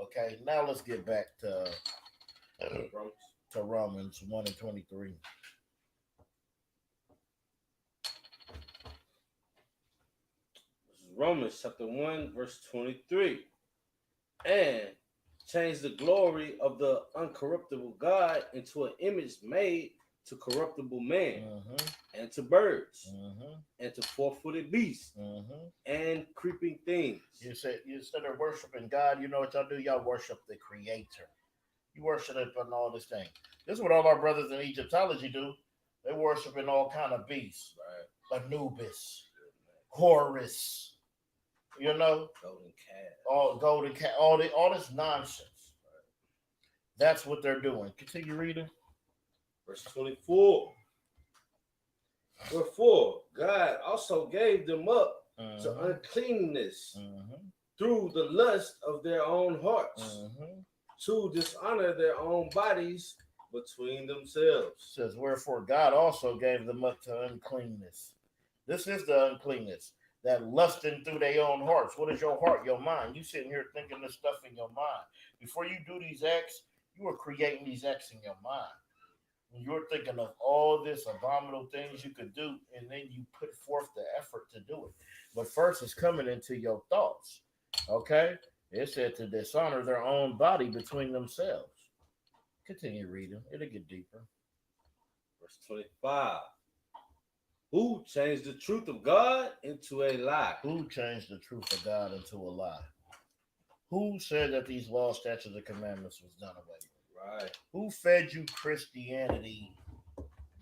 Okay, now let's get back to Romans 1 and 23. This is Romans chapter 1, verse 23. And change the glory of the uncorruptible God into an image made to corruptible man, and to birds, and to four-footed beasts, and creeping things. You said instead of worshiping God, you know what y'all do? Y'all worship the Creator. You worship it on all this thing. This is what all our brothers in Egyptology do. They worshiping all kind of beasts, right? Anubis, Horus, you know, golden cat, all this nonsense. Right? That's what they're doing. Continue reading. Verse 24. Wherefore God also gave them up to uncleanness through the lust of their own hearts, to dishonor their own bodies between themselves. It says, wherefore God also gave them up to uncleanness. This is the uncleanness, that lusting through their own hearts. What is your heart? Your mind. You sitting here thinking this stuff in your mind. Before you do these acts, you are creating these acts in your mind. You're thinking of all this abominable things you could do, and then you put forth the effort to do it. But first, it's coming into your thoughts. Okay? It said to dishonor their own body between themselves. Continue reading. It'll get deeper. Verse 25. Who changed the truth of God into a lie? Who changed the truth of God into a lie? Who said that these laws, statutes, and commandments was done away with? Right. Who fed you Christianity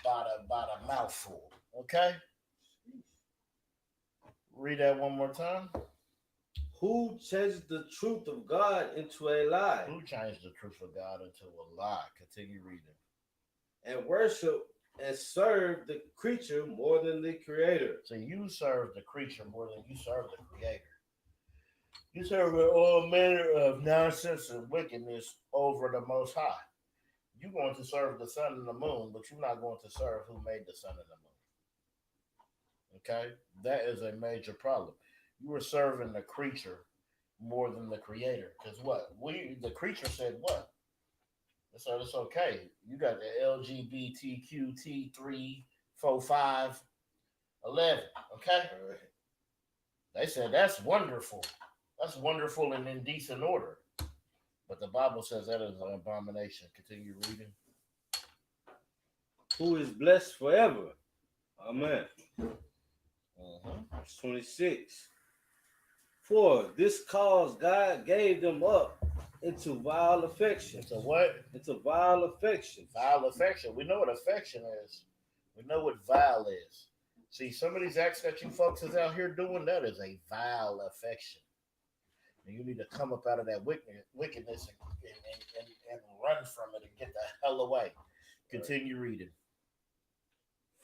by the mouthful? Okay? Read that one more time. Who changed the truth of God into a lie? Who changed the truth of God into a lie? Continue reading. And worship and serve the creature more than the creator. So you serve the creature more than you serve the creator. You serve all manner of nonsense and wickedness over the Most High. You're going to serve the sun and the moon, but you're not going to serve who made the sun and the moon. Okay? That is a major problem. You are serving the creature more than the creator. Because what? The creature said what? So it's okay. You got the Lgbtqia T3, 4, 5, 11. Okay? They said that's wonderful. That's wonderful and in decent order. But the Bible says that is an abomination. Continue reading. Who is blessed forever. Amen. Verse 26. For this cause God gave them up into vile affection. Into what? Into vile affection. Vile affection. We know what affection is. We know what vile is. See, some of these acts that you folks is out here doing, that is a vile affection. And you need to come up out of that wickedness and run from it and get the hell away. Continue reading.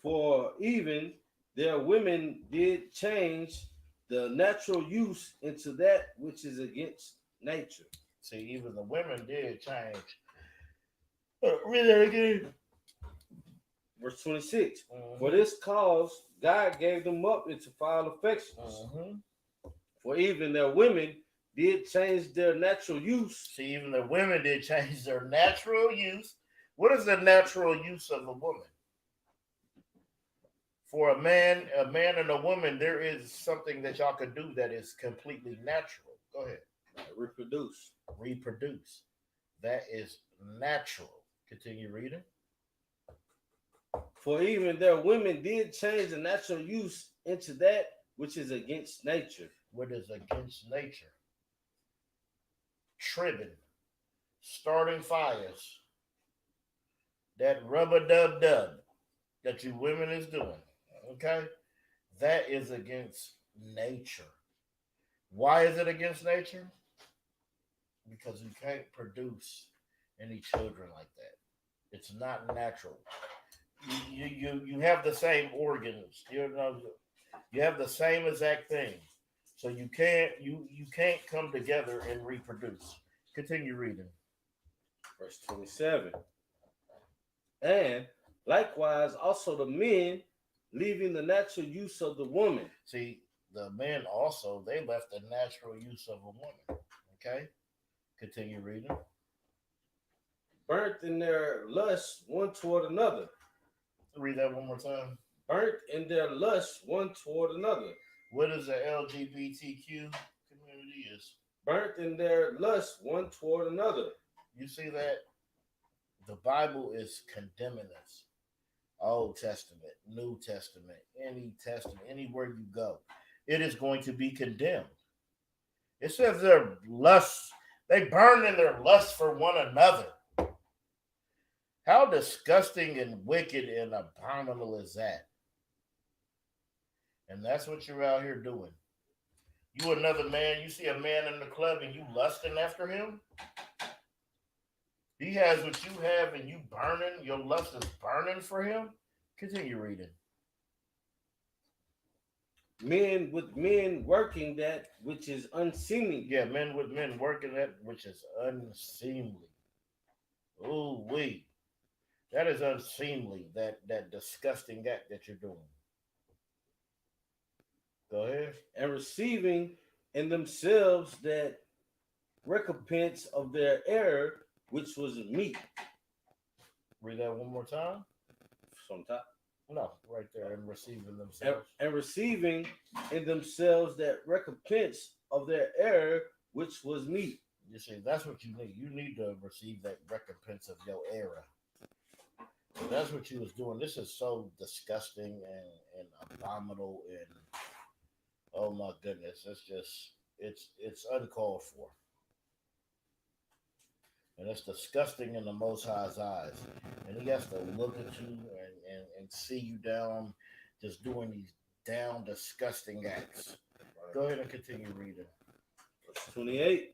For even their women did change the natural use into that which is against nature. See, even the women did change. Read that again. Verse 26. For this cause God gave them up into foul affections. For even their women did change their natural use. See, even the women did change their natural use. What is the natural use of a woman? For a man and a woman, there is something that y'all could do that is completely natural. Go ahead. Reproduce. Reproduce. That is natural. Continue reading. For even their women did change the natural use into that which is against nature. What is against nature? Tribbing, starting fires, that rub-a-dub-dub that you women is doing, okay? That is against nature. Why is it against nature? Because you can't produce any children like that. It's not natural. You have the same organs, you know, you have the same exact thing. So you can't come together and reproduce. Continue reading. Verse 27. And likewise also the men, leaving the natural use of the woman. See, the men also, they left the natural use of a woman. Okay? Continue reading. Burnt in their lust one toward another. Read that one more time. Burnt in their lust one toward another. What is the LGBTQ community is? Burnt in their lust one toward another. You see that? The Bible is condemning us. Old Testament, New Testament, any testament, anywhere you go, it is going to be condemned. It says their lust, they burn in their lust for one another. How disgusting and wicked and abominable is that? And that's what you're out here doing. You another man, you see a man in the club and you lusting after him? He has what you have and you burning, your lust is burning for him? Continue reading. Men with men working that which is unseemly. Yeah, men with men working that which is unseemly. Ooh wee. That is unseemly, that disgusting act that you're doing. Go ahead. And receiving in themselves that recompense of their error, which was meat. Read that one more time. Sometime. No, right there. And receiving themselves. And receiving in themselves that recompense of their error, which was meat. You see, that's what you need. You need to receive that recompense of your error. So that's what you was doing. This is so disgusting and abominable and oh my goodness. It's just it's uncalled for. And it's disgusting in the Most High's eyes. And he has to look at you and see you down, just doing these down, disgusting acts. Go ahead and continue reading. Verse 28.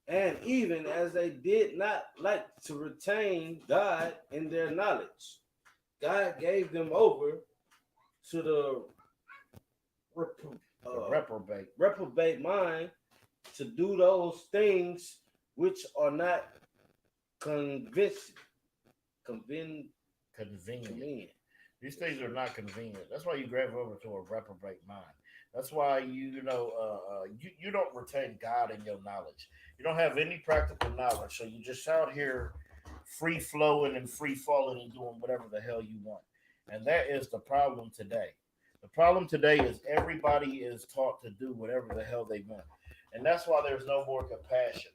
And even as they did not like to retain God in their knowledge, God gave them over to the reprobate mind to do those things which are not convenient. These things are not convenient. That's why you grab over to a reprobate mind. That's why you don't retain God in your knowledge. You don't have any practical knowledge, so you just out here free flowing and free falling and doing whatever the hell you want. And that is the problem today. The problem today is everybody is taught to do whatever the hell they want. And that's why there's no more compassion,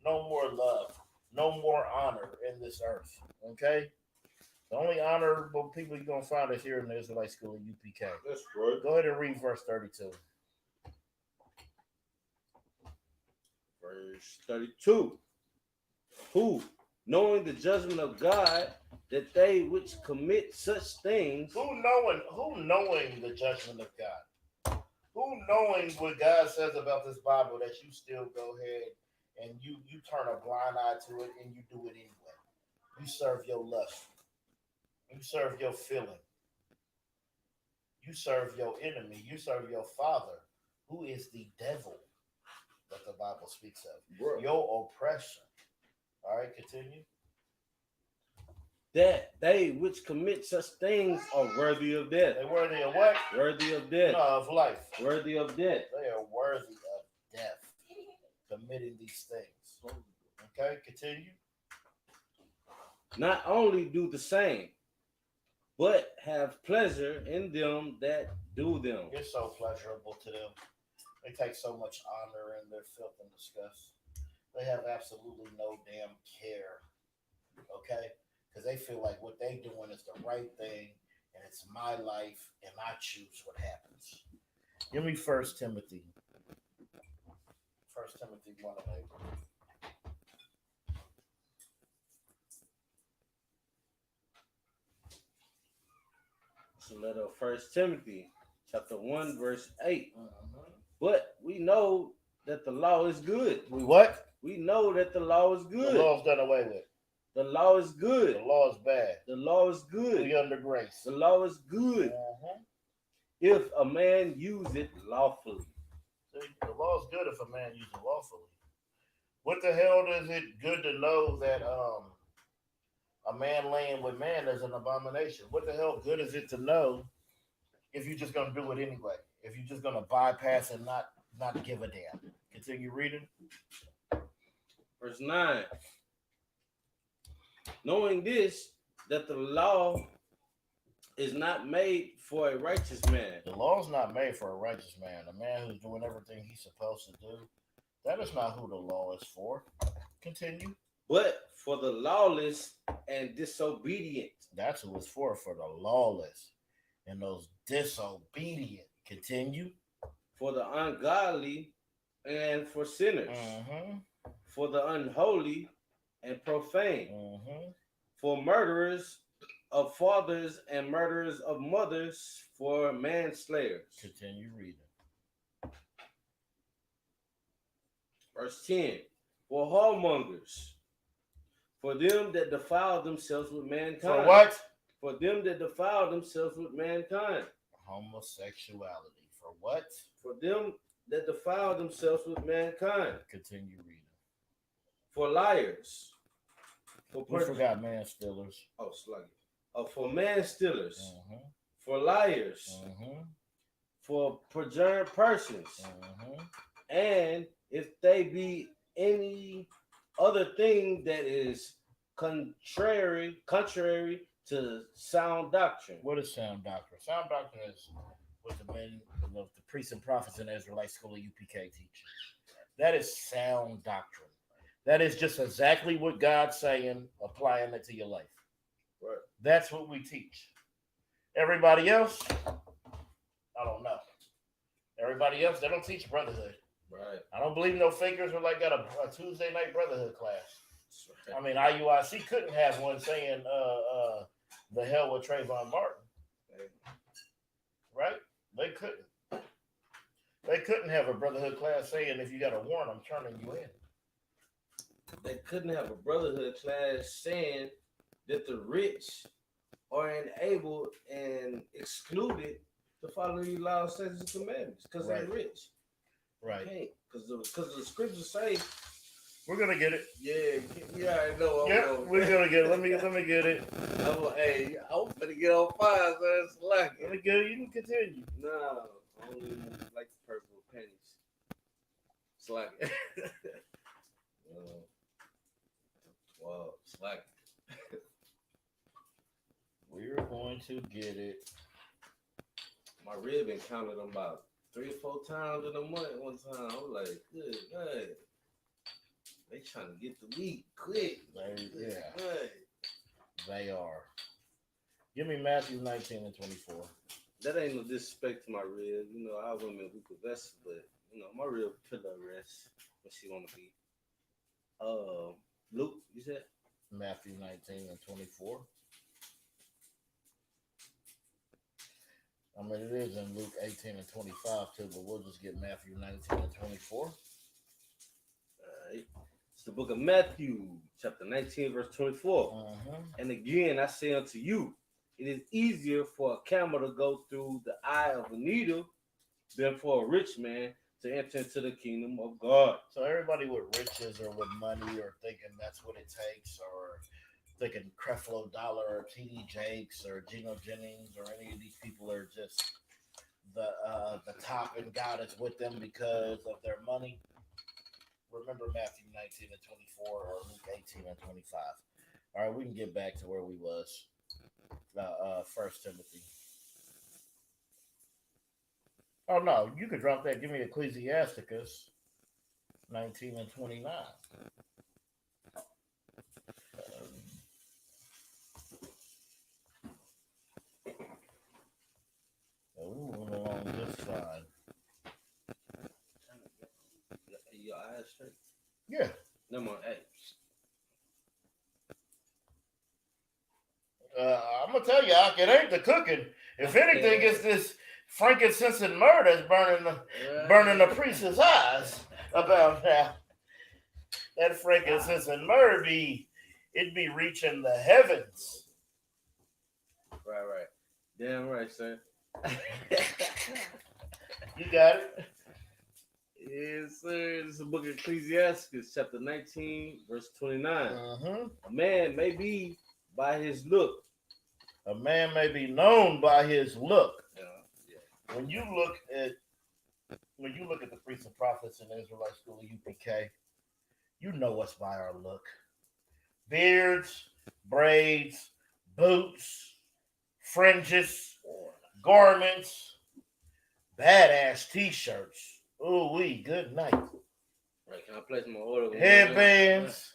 no more love, no more honor in this earth. Okay? The only honorable people you're going to find is here in the Israelite School of UPK. That's right. Go ahead and read verse 32. Verse 32. Who, knowing the judgment of God, that they which commit such things. Who knowing the judgment of God? Who knowing what God says about this Bible that you still go ahead and you turn a blind eye to it and you do it anyway? You serve your lust. You serve your feeling. You serve your enemy. You serve your father, who is the devil that the Bible speaks of. Bro. Your oppression. All right, continue. That they which commit such things are worthy of death. They're worthy of what? Worthy of death. No, of life. Worthy of death. They are worthy of death, committing these things. Okay, continue. Not only do the same, but have pleasure in them that do them. It's so pleasurable to them. They take so much honor in their filth and disgust. They have absolutely no damn care. Okay? Because they feel like what they doing is the right thing, and it's my life, and I choose what happens. Give me 1 Timothy. 1 Timothy 1:8. It's a letter of 1 Timothy, chapter 1, verse 8. But we know that the law is good. We what? We know that the law is good. The law's done away with. The law is good. The law is bad. The law is good. We under grace. The law is good. If a man use it lawfully. See, the law is good if a man uses it lawfully. What the hell is it good to know that a man laying with man is an abomination? What the hell good is it to know if you're just going to do it anyway? If you're just going to bypass and not give a damn? Continue reading. Verse 9. Knowing this, that the law is not made for a righteous man. The law is not made for a righteous man, a man who's doing everything he's supposed to do. That is not who the law is for. Continue. But for the lawless and disobedient. That's who it's for the lawless and those disobedient. Continue. For the ungodly and for sinners. Mm-hmm. For the unholy and profane. Mm-hmm. For murderers of fathers and murderers of mothers, for manslayers. Continue reading. Verse 10. For whoremongers, for them that defile themselves with mankind. For what? For them that defile themselves with mankind. Homosexuality. For what? For them that defile themselves with mankind. Continue reading. For liars. We forgot man stealers. Oh, sluggy. For man stealers. Mm-hmm. For liars. Mm-hmm. For perjured persons. Mm-hmm. And if they be any other thing that is contrary to sound doctrine. What is sound doctrine? Sound doctrine is what the men of the priests and prophets in the Israelite school of UPK teach. That is sound doctrine. That is just exactly what God's saying, applying it to your life. Right. That's what we teach. Everybody else, I don't know. Everybody else, they don't teach brotherhood. Right. I don't believe no figures are like got a Tuesday night brotherhood class. Right. I mean, IUIC couldn't have one saying the hell with Trayvon Martin. Right? They couldn't. They couldn't have a brotherhood class saying if you got a warrant, I'm turning you in. They couldn't have a brotherhood class saying that the rich are enabled and excluded to follow these laws, statutes, and commandments because they're rich. Right. Because the scriptures say we're gonna get it. Yeah, I know. We're gonna get it. Let me get it. I'm gonna get on fire, so it's like let me get it. You can continue. No, I only like the purple pennies. It's like wow, it's like we're going to get it. My rib been counting them about 3 or 4 times in a month. One time, I was like, good God. They trying to get the meat quick. They are. Give me Matthew 19 and 24. That ain't no disrespect to my rib. You know, our women we possess, but you know, my rib pillow rest when she wanna be. Luke, you said? Matthew 19 and 24. I mean, it is in Luke 18 and 25 too, but we'll just get Matthew 19 and 24. All right. It's the book of Matthew, chapter 19, verse 24. And again, I say unto you, it is easier for a camel to go through the eye of a needle than for a rich man to enter into the kingdom of God. So everybody with riches or with money or thinking that's what it takes, or thinking Creflo Dollar or TD Jakes or Geno Jennings or any of these people are just the top and God is with them because of their money. Remember Matthew 19 and 24 or Luke 18 and 25. All right, we can get back to where we was. 1 Timothy. Oh no, you could drop that. Give me Ecclesiasticus 19 and 29. Moving along this side. Your eyes straight? Yeah. No more. Hey. I'm gonna tell you, it ain't the cooking. If anything, it's this frankincense and myrrh that's burning the priest's eyes about now. That frankincense and myrrh be reaching the heavens. Right. Damn right, sir. You got it. Yes, sir. This is the book of Ecclesiasticus, chapter 19, verse 29. A man may be by his look. A man may be known by his look. Yeah. When you look at the priests and prophets in the Israelite school of UPK, You know us by our look. Beards, braids, boots, fringes, garments, badass t-shirts. Ooh wee, good night. Right, can I place my order? Headbands,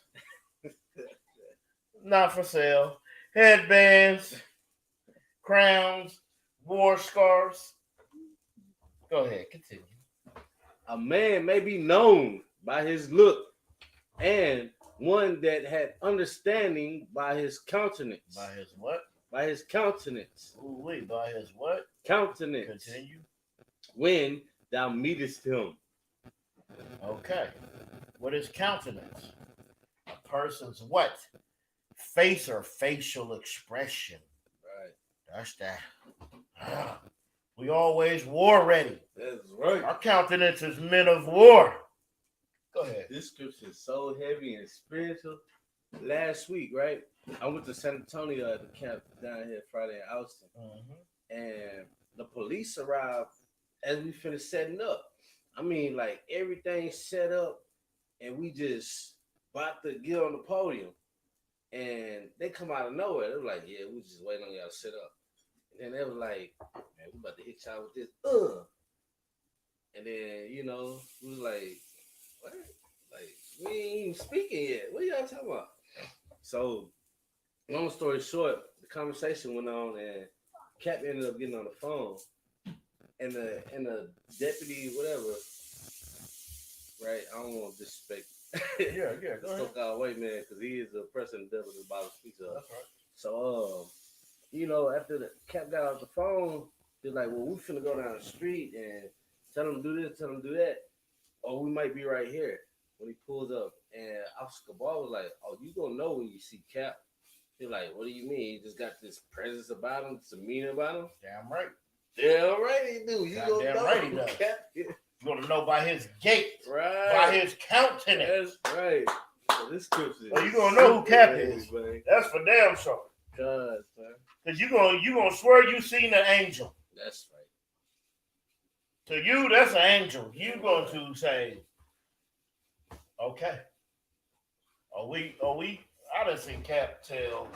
not for sale. Headbands, crowns, war scarves. Go ahead, continue. A man may be known by his look and one that had understanding by his countenance. By his what? By his countenance. Ooh wee, by his what? Countenance. Continue. When thou meetest him. Okay. What is countenance? A person's what? Face or facial expression. Right. That's that. We always war ready. That's right. Our countenance is men of war. Go ahead. This scripture is so heavy and spiritual. Last week, right? I went to San Antonio at the camp down here Friday in Austin. And the police arrived as we finished setting up. I mean, like everything set up and we just about to get on the podium. And they come out of nowhere. They were like, yeah, we just waiting on y'all to set up. And then they were like, man, we about to hit y'all with this. And then, you know, we was like, what? Like, we ain't even speaking yet. What y'all talking about? So, long story short, the conversation went on and Cap ended up getting on the phone. And the deputy, whatever, right? I don't want to disrespect. Yeah, go ahead. So-called white man, because he is the person the devil the Bible speaks of. That's right. So, you know, after the Cap got off the phone, they're like, well, we finna go down the street and tell him to do this, tell him to do that. Or we might be right here. When he pulls up, and Officer Cabal was like, oh, you gonna know when you see Cap. He's like, what do you mean? He just got this presence about him, this demeanor about him? Damn right. Damn right he do. You gonna Damn know right he does. Cap. You're gonna know by his gait, Right. by his countenance. That's right. So this scripture. Well, you gonna know who Cap is. Man. That's for damn sure. God, man. Cause you gonna swear you seen an angel. That's right. To you, that's an angel. You going to say, okay. Are we? I done seen Cap tell.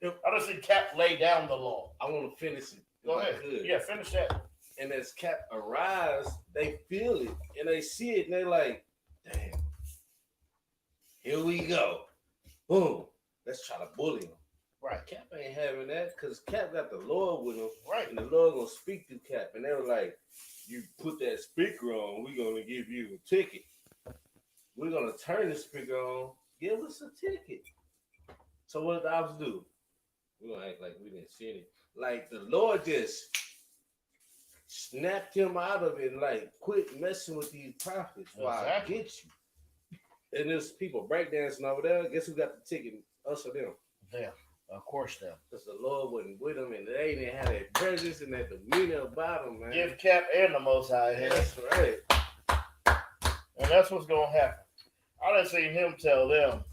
I done seen Cap lay down the law. I want to finish it. Go ahead. Yeah, finish that. And as Cap arrives, they feel it and they see it and they like, damn. Here we go. Boom. Let's try to bully him. Right. Cap ain't having that because Cap got the Lord with him. Right. And the Lord gonna speak through Cap. And they were like, you put that speaker on, we're gonna give you a ticket. We're gonna turn the speaker on, give us a ticket. So what did the officers do? We're gonna act like we didn't see it. Like the Lord just snapped him out of it, like quit messing with these prophets while I get you. And there's people breakdancing over there. Guess who got the ticket? Us or them? Them. Of course, them. Because the Lord wasn't with them and they didn't have that presence and that demeanor about them, man. Give Cap and the Most High a hand. That's right. And that's what's gonna happen. I done seen him tell them,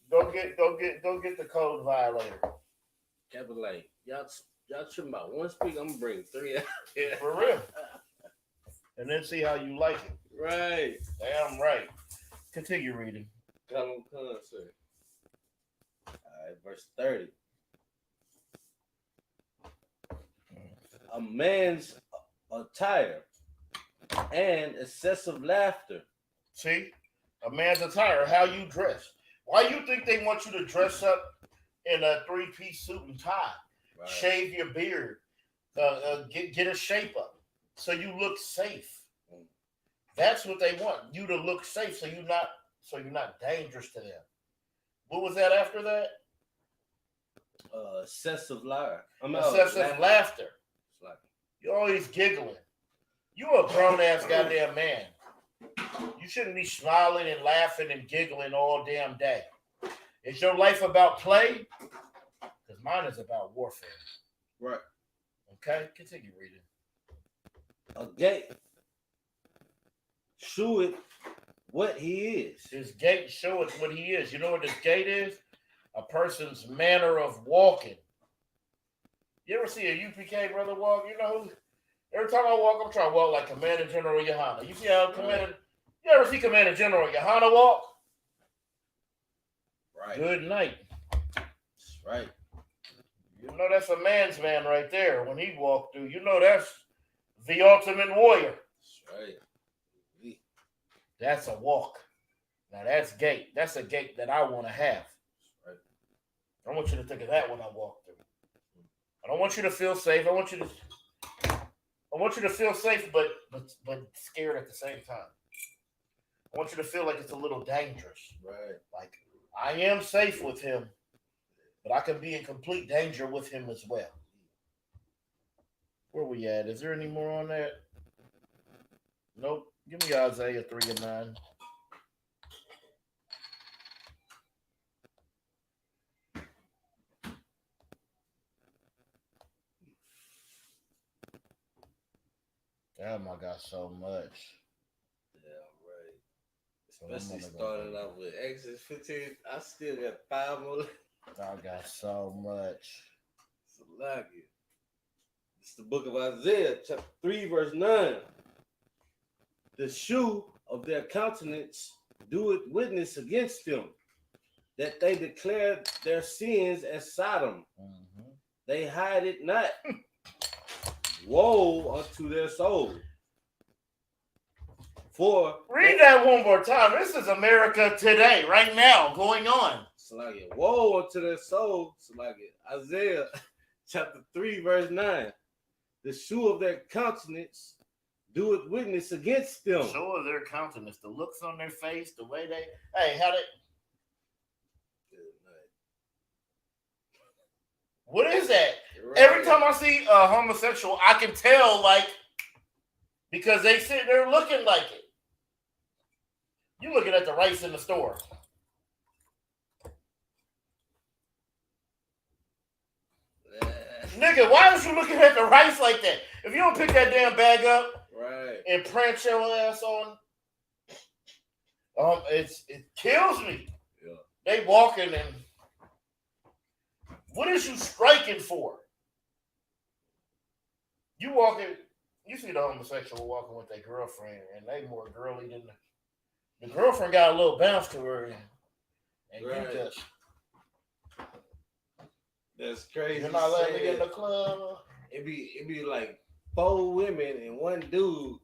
go get the code violator. Cap was like, y'all tripping about one speaker, I'm gonna bring 3 out here. For real. And then see how you like it. Right. Damn right. Continue reading. Come on, concert. All right, verse 30. A man's attire and excessive laughter. See? A man's attire, how you dress. Why you think they want you to dress up in a 3-piece suit and tie? Right. Shave your beard. Get a shape up so you look safe. That's what they want. You to look safe so you're not dangerous to them. What was that after that? Excessive laughter. Laughter. You're always giggling. You a grown ass goddamn man. You shouldn't be smiling and laughing and giggling all damn day. Is your life about play? Because mine is about warfare. Right. Okay, continue reading. A gate. Show it what he is. His gait show us what he is. You know what this gait is? A person's manner of walking. You ever see a UPK brother walk? You know, every time I walk, I'm trying to walk like Commander General Yohana. You see how Commander, You ever see Commander General Johanna walk? Right. Good night. That's right. You know that's a man's man right there. When he walked through, you know that's the ultimate warrior. That's right. That's a walk. Now that's gate. That's a gate that I want to have. Right. I want you to think of that when I walk through. I don't want you to feel safe. I want you to feel safe, but scared at the same time. I want you to feel like it's a little dangerous. Right. Like I am safe with him, but I can be in complete danger with him as well. Where we at? Is there any more on that? Nope. Give me Isaiah 3:9. Damn, I got so much. Yeah, right. Especially starting off with Exodus 15. I still got 5 more. I got so much. It's a lot. It's the book of Isaiah, chapter 3, verse 9. The shoe of their countenance doeth witness against them, that they declare their sins as Sodom. Mm-hmm. They hide it not. Woe unto their soul. For read that one more time. This is America today, right now, going on. Salakia. Woe unto their soul. Salakia. Isaiah chapter 3, verse 9. The shoe of their countenance doeth witness against them. Show of their countenance, the looks on their face, the way they, hey, how they. What is that? Right. Every time I see a homosexual, I can tell, like, because they sit there looking like it. You looking at the rice in the store. Nigga, why is you looking at the rice like that? If you don't pick that damn bag up, right, and prance your ass on, it kills me. Yeah. They walking and what is you striking for? You walking, you see the homosexual walking with their girlfriend, and they more girly than the girlfriend got a little bounce to her, and right. You just. That's crazy. You're not letting me get in the club. It be like 4 women and 1 dude,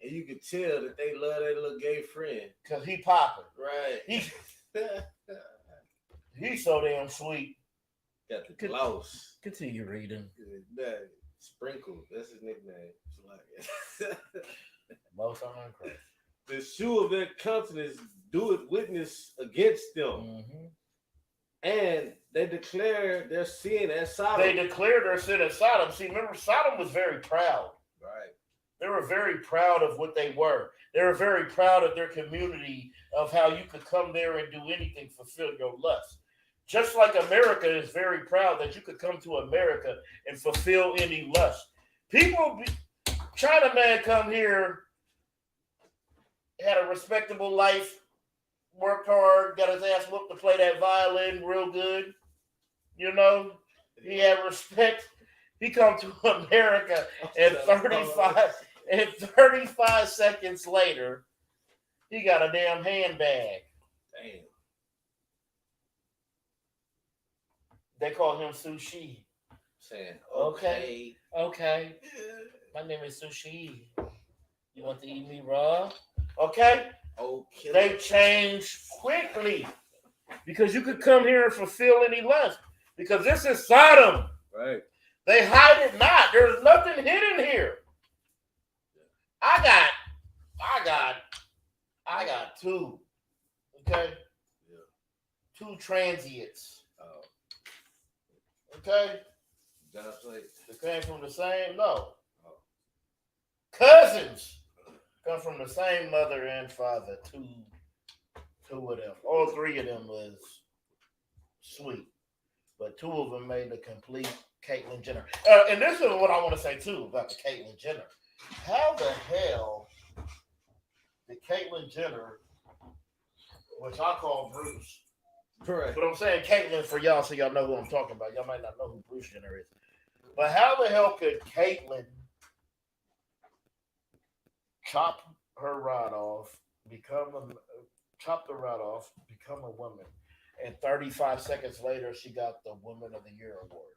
and you can tell that they love their little gay friend. Cause he popping. Right. He's so damn sweet. Got the gloss. Continue reading. Sprinkle. That's his nickname. Most on Christ. The shoe of their countenance doeth witness against them. Mm-hmm. And they declare their sin as Sodom. They declared their sin as Sodom. See, remember, Sodom was very proud. Right. They were very proud of what they were. They were very proud of their community, of how you could come there and do anything, fulfill your lust. Just like America is very proud that you could come to America and fulfill any lust. China man come here, had a respectable life, worked hard, got his ass whooped to play that violin real good. You know, he had respect. He come to America and 35 seconds later, he got a damn handbag. Damn. They call him Sushi. Saying, okay. My name is Sushi. You want to eat me raw? Okay. Okay. They change quickly because you could come here and fulfill any lust because this is Sodom. Right. They hide it not. There's nothing hidden here. I got 2. Okay. Yeah. 2 transients. Oh. Okay. They came from the same. No. Oh. Cousins. Come from the same mother and father. 2 of them. All 3 of them was sweet. But 2 of them made the complete Caitlyn Jenner. And this is what I want to say too about the Caitlyn Jenner. How the hell did Caitlyn Jenner, which I call Bruce, right. But I'm saying Caitlyn for y'all so y'all know who I'm talking about. Y'all might not know who Bruce Jenner is. But how the hell could Caitlyn chop her rod off, chopped her right off, become a woman. And 35 seconds later, she got the Woman of the Year award.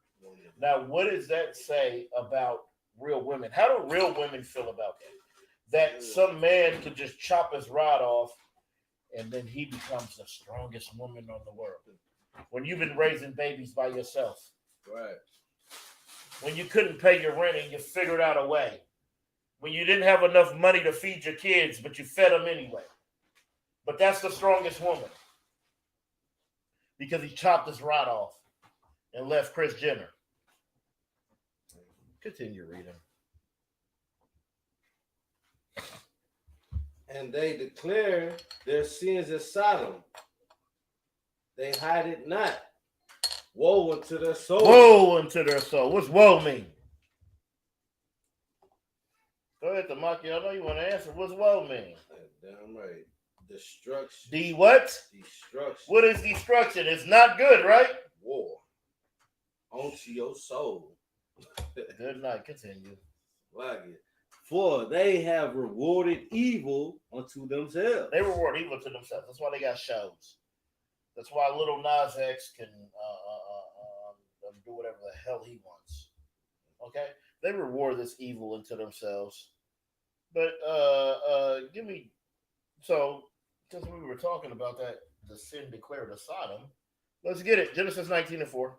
Now, what does that say about real women? How do real women feel about that? That some man could just chop his rod off and then he becomes the strongest woman on the world. When you've been raising babies by yourself. Right. When you couldn't pay your rent and you figured out a way. When you didn't have enough money to feed your kids, but you fed them anyway. But that's the strongest woman. Because he chopped his rod off and left Kris Jenner. Continue reading. And they declare their sins as Sodom. They hide it not. Woe unto their soul. Woe unto their soul. What's woe mean? Go ahead, Tamaki. I know you want to answer. What's woe mean? Damn right. Destruction. The what? Destruction. What is destruction? It's not good, right? War. Onto your soul. Good night. Continue. Like it. For they have rewarded evil unto themselves. They reward evil to themselves. That's why they got shows. That's why little Nas X can do whatever the hell he wants. Okay? They reward this evil into themselves. But give me, so since we were talking about that, the sin declared as Sodom, let's get it. Genesis 19:4.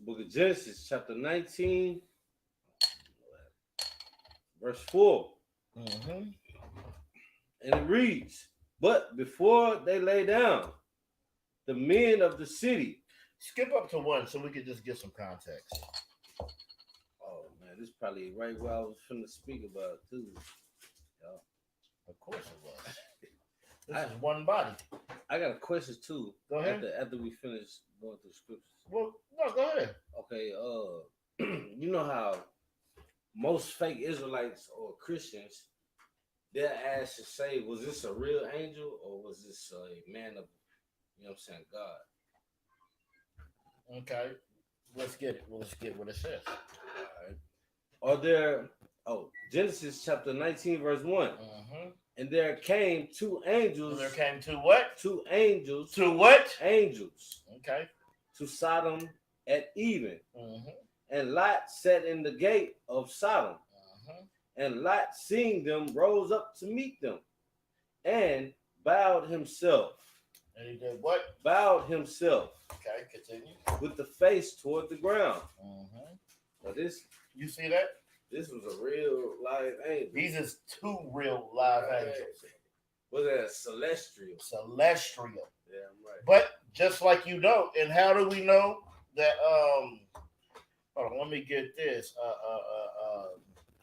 Book of Genesis, chapter 19, verse 4. Mm-hmm. And it reads, but before they lay down, the men of the city. Skip up to 1 so we could just get some context. Oh, man, this is probably right where I was finna speak about, too. Yeah. Of course it was. This is one body. I got a question, too. Go ahead. After we finish going through scriptures. Well, no, go ahead. Okay, you know how most fake Israelites or Christians, they'll ask to say, was this a real angel or was this a man of, you know what I'm saying, God? Okay. Let's get it. Let's get what it says. All right. Are there, Genesis chapter 19, verse 1. Mm-hmm. And there came two angels. And there came two what? Two angels. Two what? Angels. Okay. To Sodom at even. Mm-hmm. And Lot sat in the gate of Sodom. Mm-hmm. And Lot, seeing them, rose up to meet them and bowed himself. And he did what? Bowed himself. Okay, continue. With the face toward the ground. Mm-hmm. Now this, you see that? This was a real live angel. These is two real live angels. Was that celestial? Celestial. Yeah, I'm right. But just like you know, and how do we know that? Hold on, let me get this.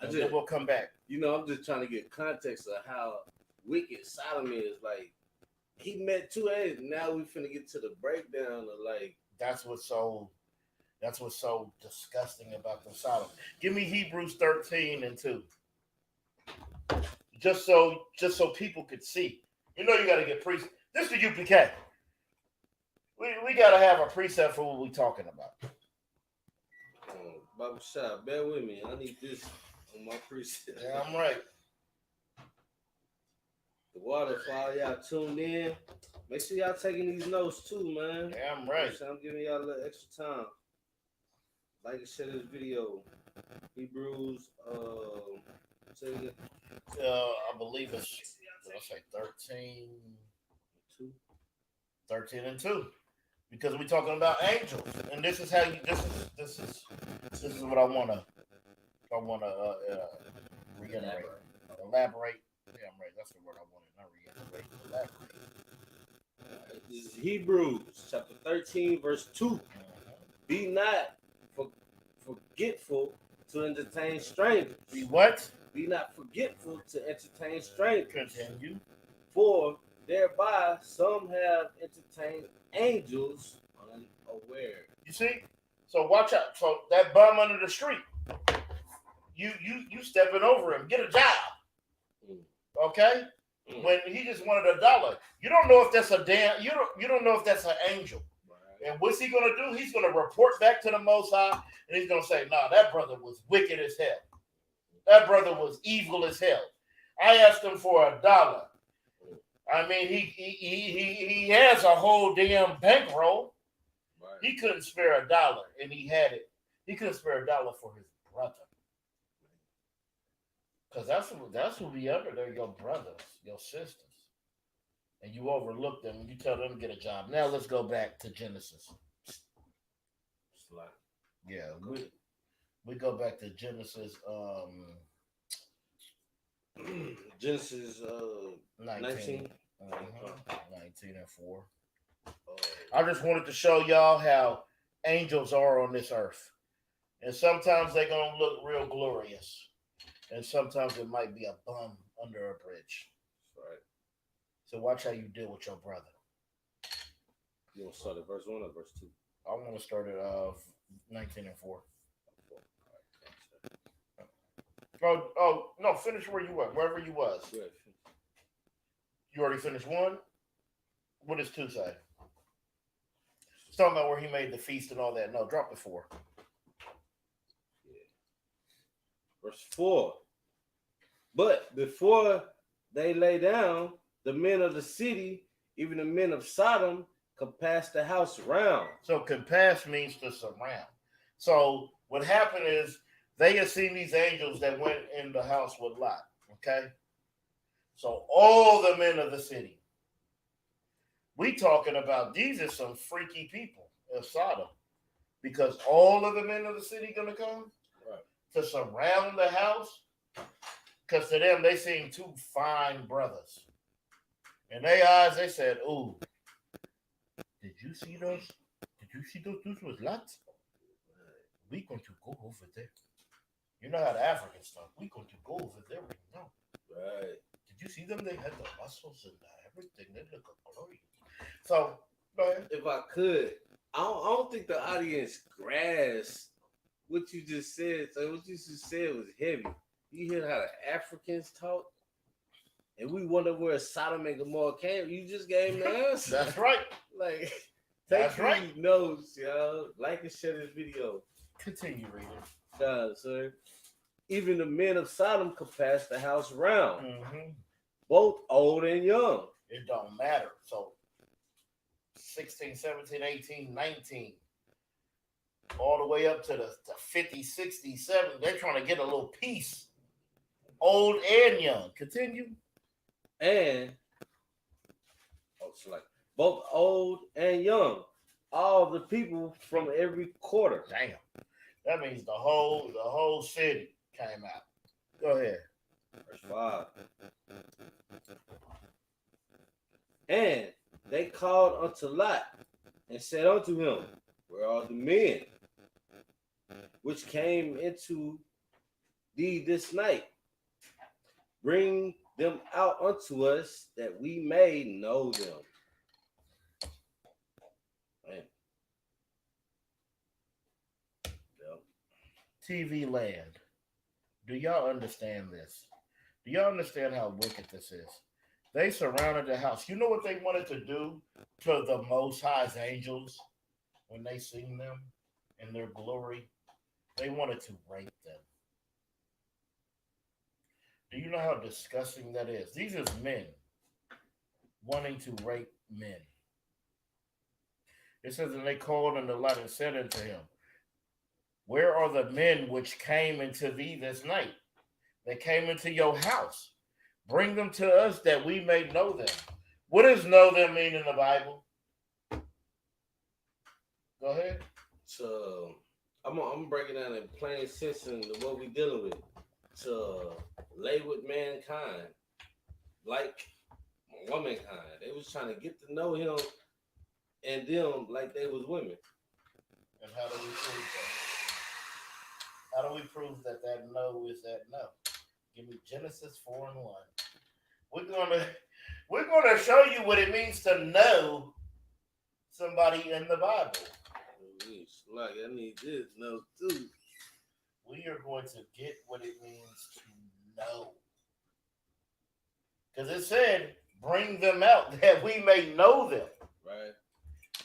Then we'll come back. You know, I'm just trying to get context of how wicked Sodom is. Like, he met two angels. Now we finna get to the breakdown of like. That's what's so disgusting about the Sodom. Give me Hebrews 13:2. Just so people could see. You know you got to get precept. This is the UPK. We got to have a precept for what we're talking about. Baba Shah, bear with me. I need this on my precept. Yeah, I'm right. The waterfall, y'all tuned in. Make sure y'all taking these notes too, man. Yeah, I'm right. I'm giving y'all a little extra time. Like and share this video. Hebrews, say it again. I believe it's, did I say 13:2? Because we're talking about angels, and this is how you. This is what I wanna reiterate, elaborate. Yeah, I'm right. That's the word I wanted. Not reiterate, elaborate. This is Hebrews chapter 13, verse 2. Be not forgetful to entertain strangers. Be what? Be not forgetful to entertain strangers. Continue. For thereby some have entertained angels unaware. You see? So watch out. So that bum under the street, you stepping over him. Get a job. Okay? When he just wanted $1. You don't know if that's a damn, you don't know if that's an angel. Right. And what's he gonna do? He's gonna report back to the Most High, and he's gonna say, nah, that brother was wicked as hell. That brother was evil as hell. I asked him for $1. I mean, he has a whole damn bankroll. Right. He couldn't spare $1, and he had it. He couldn't spare $1 for his brother. Because that's who be under there, your brothers, your sisters. And you overlook them and you tell them to get a job. Now let's go back to Genesis. Yeah, we go back to Genesis Genesis 19. 19 and 4. I just wanted to show y'all how angels are on this earth. And sometimes they're going to look real glorious. And sometimes it might be a bum under a bridge. Right. So watch how you deal with your brother. You want to start at verse 1 or verse 2? I want to start at 19 and 4. Oh, no, finish where you were, wherever you was. Good. You already finished 1? What does 2 say? It's talking about where he made the feast and all that. No, drop the 4. Verse 4. But before they lay down, the men of the city, even the men of Sodom, compassed the house round. So compass means to surround. So what happened is they had seen these angels that went in the house with Lot. Okay? So all the men of the city. We talking about these are some freaky people of Sodom. Because all of the men of the city gonna come to surround the house. Because to them, they seen 2 fine brothers. In their eyes, they said, ooh, did you see those? Did you see those dudes with lots? We going to go over there. You know how the Africans talk. We going to go over there right now. Right. Did you see them? They had the muscles and everything. They look glorious. So, go ahead. If I could, I don't think the audience grasped what you just said. So what you just said was heavy. You hear how the Africans talk? And we wonder where Sodom and Gomorrah came. You just gave the answer. That's right. Like, That's take right. these notes, y'all. Like and share this video. Continue reading. Sir. Even the men of Sodom compassed the house round, Mm-hmm. both old and young. It don't matter. So 16, 17, 18, 19, all the way up to the 50, 60, 70. They're trying to get a little piece. Old and young. Continue. And both old and young. All the people from every quarter. Damn. That means the whole city came out. Go ahead. Verse 5. And they called unto Lot and said unto him, where are the men which came into thee this night? Bring them out unto us that we may know them. Man. Yep. TV land. Do y'all understand this? Do y'all understand how wicked this is? They surrounded the house. You know what they wanted to do to the Most High's angels when they seen them in their glory? They wanted to rape them. Do you know how disgusting that is? These are men wanting to rape men. It says, and they called unto Lot and said unto him, where are the men which came into thee this night? They came into your house. Bring them to us that we may know them. What does know them mean in the Bible? Go ahead. So I'm gonna break it down in plain sense and what we dealing with. To lay with mankind, like womankind. They was trying to get to know him and them like they was women. And how do we prove that? How do we prove that no is that no? Give me Genesis 4 and 1. We're gonna show you what it means to know somebody in the Bible. Like I need this no too. We are going to get what it means to know. Because it said, bring them out that we may know them. Right.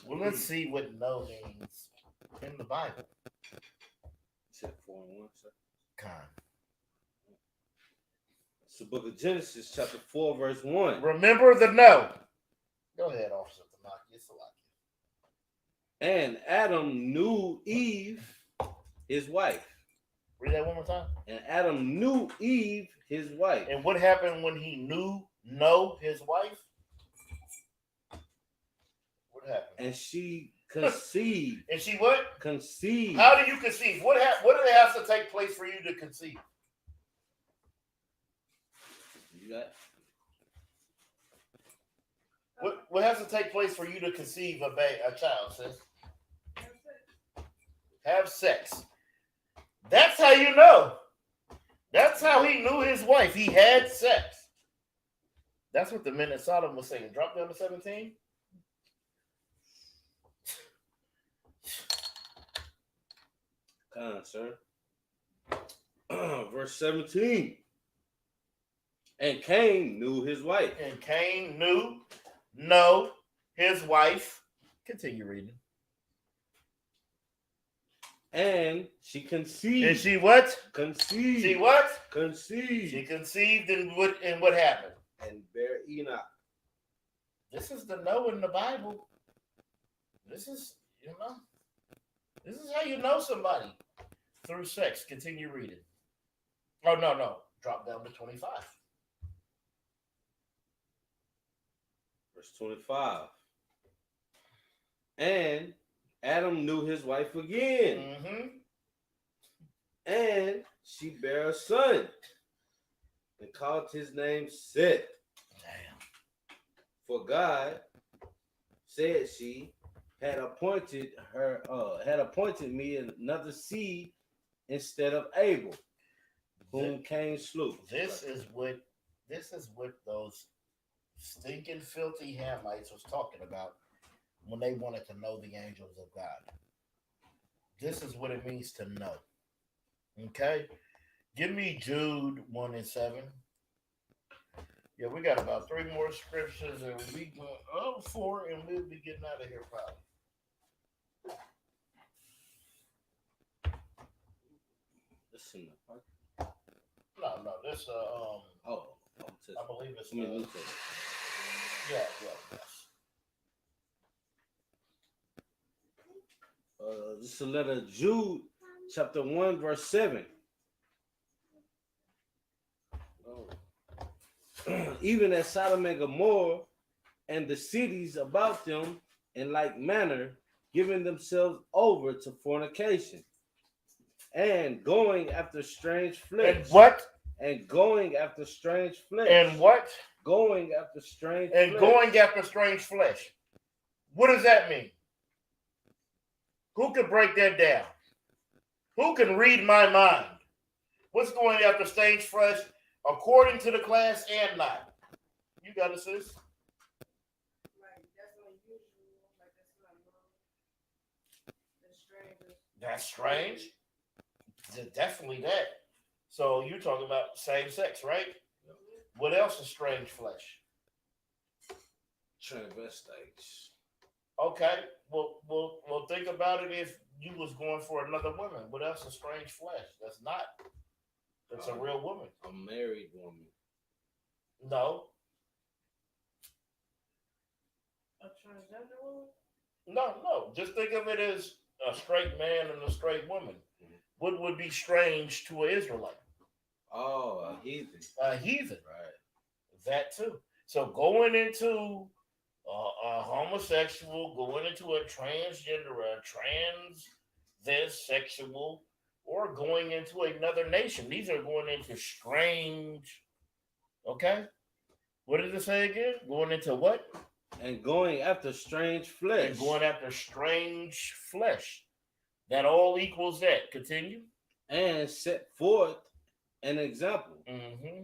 Well, let's see what know means in the Bible. Check 4 and 1, sir. Kind. the book of Genesis, chapter 4, verse 1. Remember the no. Go ahead, Officer Tamaki. It's a lot. And Adam knew Eve, his wife. Read that one more time. And Adam knew Eve, his wife. And what happened when he know his wife? What happened? And she conceived. And she what? Conceived. How do you conceive? What did it have to take place for you to conceive? You got What has to take place for you to conceive a child, sis? Have sex. That's how you know. That's how he knew his wife. He had sex. That's what the men in Sodom was saying. Drop down to 17. Come on, sir. Verse 17. And Cain knew his wife. And Cain know his wife. Continue reading. And she conceived. And she what? Conceived. She what? Conceived. She conceived, and what happened? And bare Enoch. This is the know in the Bible. This is how you know somebody. Through sex. Continue reading. Oh, no. Drop down to 25. Verse 25. And Adam knew his wife again. Mm-hmm. And she bare a son. And called his name Seth. Damn. For God, said she, had appointed me another seed instead of Abel, whom Cain slew. This is what those stinking filthy Hamites was talking about when they wanted to know the angels of God. This is what it means to know. Okay? Give me Jude 1 and 7. Yeah, we got about 3 more scriptures and we go 4 and we'll be getting out of here probably. Listen, No, this I believe it's yes. This is a letter of Jude, chapter 1, verse 7. Even as Sodom and Gomorrah and the cities about them in like manner, giving themselves over to fornication and going after strange flesh. And what? And going after strange flesh. And what? Going after strange and flesh. Going after strange flesh. What does that mean? Who can break that down? Who can read my mind? What's going after strange flesh according to the class and not? You got it, sis. Like, that's unusual. Like, that's not normal. That's strange. That's strange. Definitely that. So you're talking about same sex, right? What else is strange flesh? Transvestites. Okay. Well, think about it. If you was going for another woman, what else is strange flesh? That's not. That's a real woman. A married woman. No. A transgender woman? No. Just think of it as a straight man and a straight woman. What would be strange to an Israelite? Oh, a heathen. A heathen. Right. That too. So going into a homosexual, going into a transgender, a transsexual, or going into another nation. These are going into strange. Okay? What did it say again? Going into what? And going after strange flesh. And going after strange flesh. That all equals that. Continue. And set forth an example. Mm-hmm.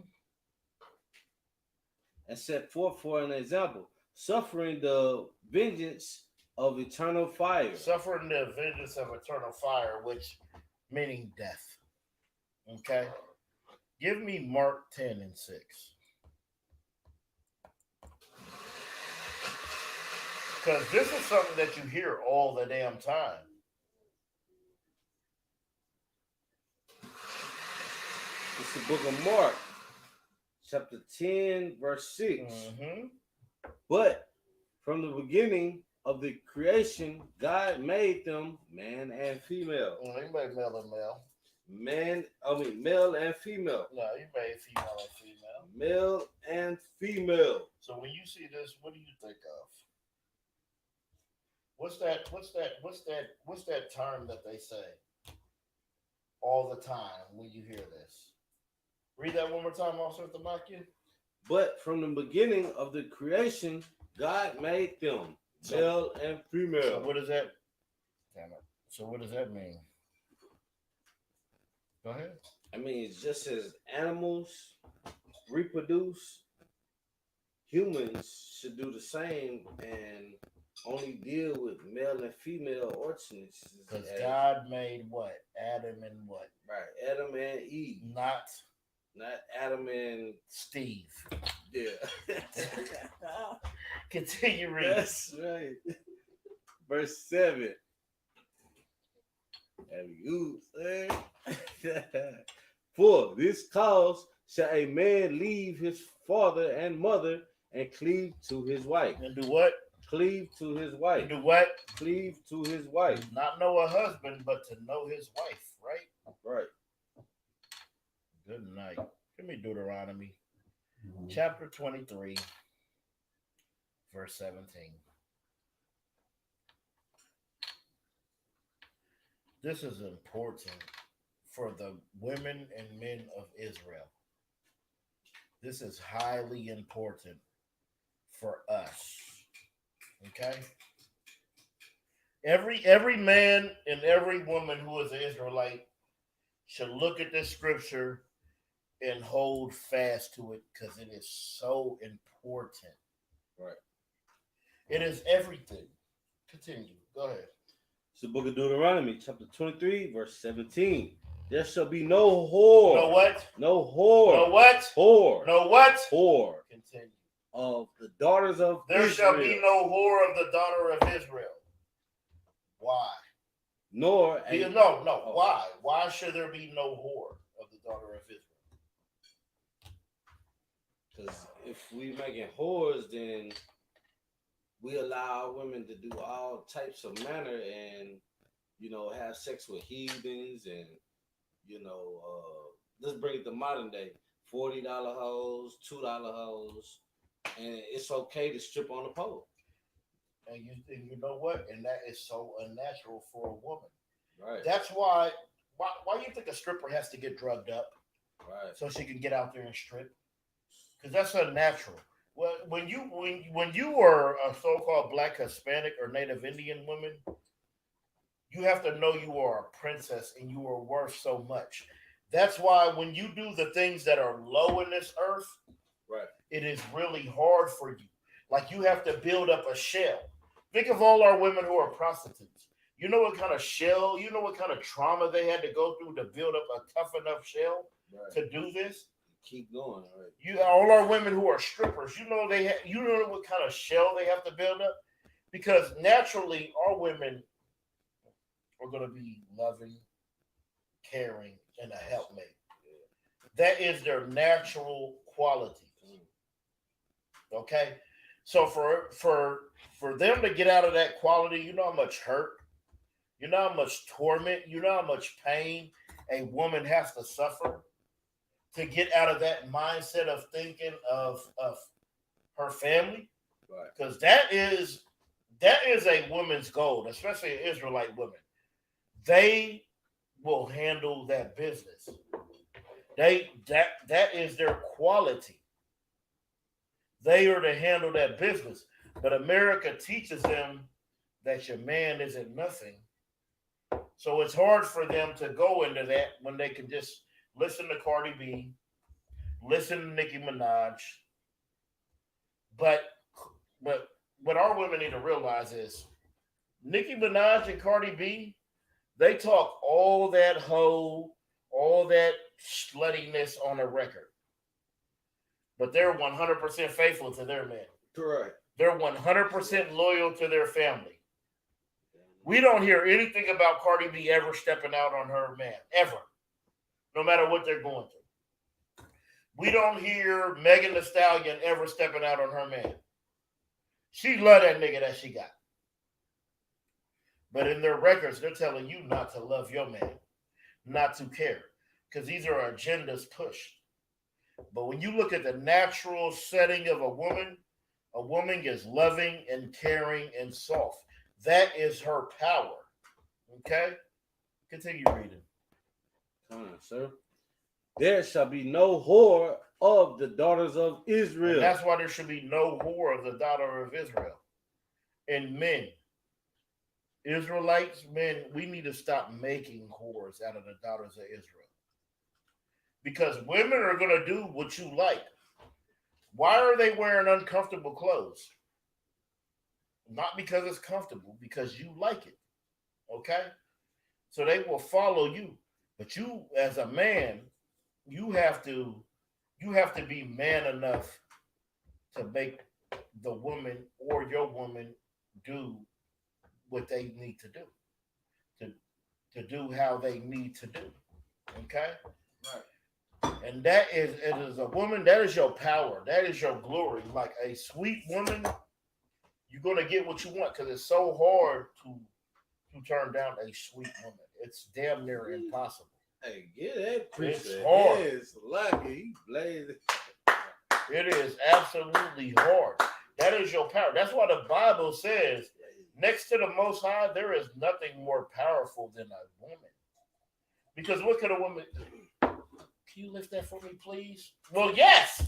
And set forth for an example, suffering the vengeance of eternal fire. Suffering the vengeance of eternal fire, which meaning death. Okay? Give me Mark 10 and 6. Because this is something that you hear all the damn time. It's the book of Mark, chapter 10, verse 6. Mm-hmm. But from the beginning of the creation, God made them man and female. Well, he made male and male. Male and female. No, he made female and female. Male and female. So when you see this, what do you think of? What's that term that they say all the time when you hear this? Read that one more time, Officer Thamaki. But from the beginning of the creation, God made them male and female. So what does that? Damn it. So what does that mean? Go ahead. I mean, it's just as animals reproduce, humans should do the same and only deal with male and female ordinances. Because God made what? Adam and what? Right, Adam and Eve. Not Adam and Steve. Yeah. Continue reading. That's right. Verse 7. Have you said? For this cause shall a man leave his father and mother and cleave to his wife. And do what? Cleave to his wife. And do what? Cleave to his wife. Not know a husband, but to know his wife, right? Right. Good night. Give me Deuteronomy chapter 23, verse 17. This is important for the women and men of Israel. This is highly important for us. Okay? Every man and every woman who is an Israelite should look at this scripture and hold fast to it because it is so important. Right. It is everything. Continue. Go ahead. It's the book of Deuteronomy, chapter 23, verse 17. There shall be no whore. No what? No whore. No what? Whore. No what? Whore. Continue. Of the daughters of There Israel. shall be no whore of the daughter of Israel. Why? Nor No. Why? Why should there be no whore of the daughter of Israel? because if we making whores, then we allow women to do all types of manner and have sex with heathens and let's bring it to modern day. $40 hoes, $2 hoes, and it's okay to strip on the pole. And you know what? And that is so unnatural for a woman. Right. That's why you think a stripper has to get drugged up? Right. So she can get out there and strip? Because that's unnatural. Well, when you are a so-called Black, Hispanic, or Native Indian woman, you have to know you are a princess and you are worth so much. That's why when you do the things that are low in this earth, right, it is really hard for you. Like you have to build up a shell. Think of all our women who are prostitutes. You know what kind of shell, you know what kind of trauma they had to go through to build up a tough enough shell to do this? Keep going. Right. All our women who are strippers, you know what kind of shell they have to build up? Because naturally our women are going to be loving, caring, and a helpmate. That is their natural quality. Okay? So for them to get out of that quality, you know how much hurt, you know how much torment, you know how much pain a woman has to suffer to get out of that mindset of thinking of her family. Right. Because that is a woman's goal, especially an Israelite woman. They will handle that business. That is their quality. They are to handle that business. But America teaches them that your man isn't nothing. So it's hard for them to go into that when they can just listen to Cardi B, listen to Nicki Minaj. But what our women need to realize is Nicki Minaj and Cardi B, they talk all that hoe, all that sluttiness on a record. But they're 100% faithful to their man. Correct. They're 100% loyal to their family. We don't hear anything about Cardi B ever stepping out on her man, ever. No matter what they're going through. We don't hear Megan Thee Stallion ever stepping out on her man. She love that nigga that she got. But in their records, they're telling you not to love your man, not to care, because these are agendas pushed. But when you look at the natural setting of a woman is loving and caring and soft. That is her power. Okay? Continue reading. Come on, sir. There shall be no whore of the daughters of Israel. And that's why there should be no whore of the daughter of Israel. And men, Israelites, men, we need to stop making whores out of the daughters of Israel. Because women are going to do what you like. Why are they wearing uncomfortable clothes? Not because it's comfortable, because you like it. Okay? So they will follow you. But you, as a man, you have to be man enough to make the woman or your woman do what they need to do. To do how they need to do. Okay? Right. And that is, it is a woman, that is your power. That is your glory. Like a sweet woman, you're going to get what you want because it's so hard to turn down a sweet woman. It's damn near impossible. Hey, get that preacher. It's hard. It's lucky. He blazed. It is absolutely hard. That is your power. That's why the Bible says, next to the Most High, there is nothing more powerful than a woman. Because what could a woman do? Can you lift that for me, please? Well, yes.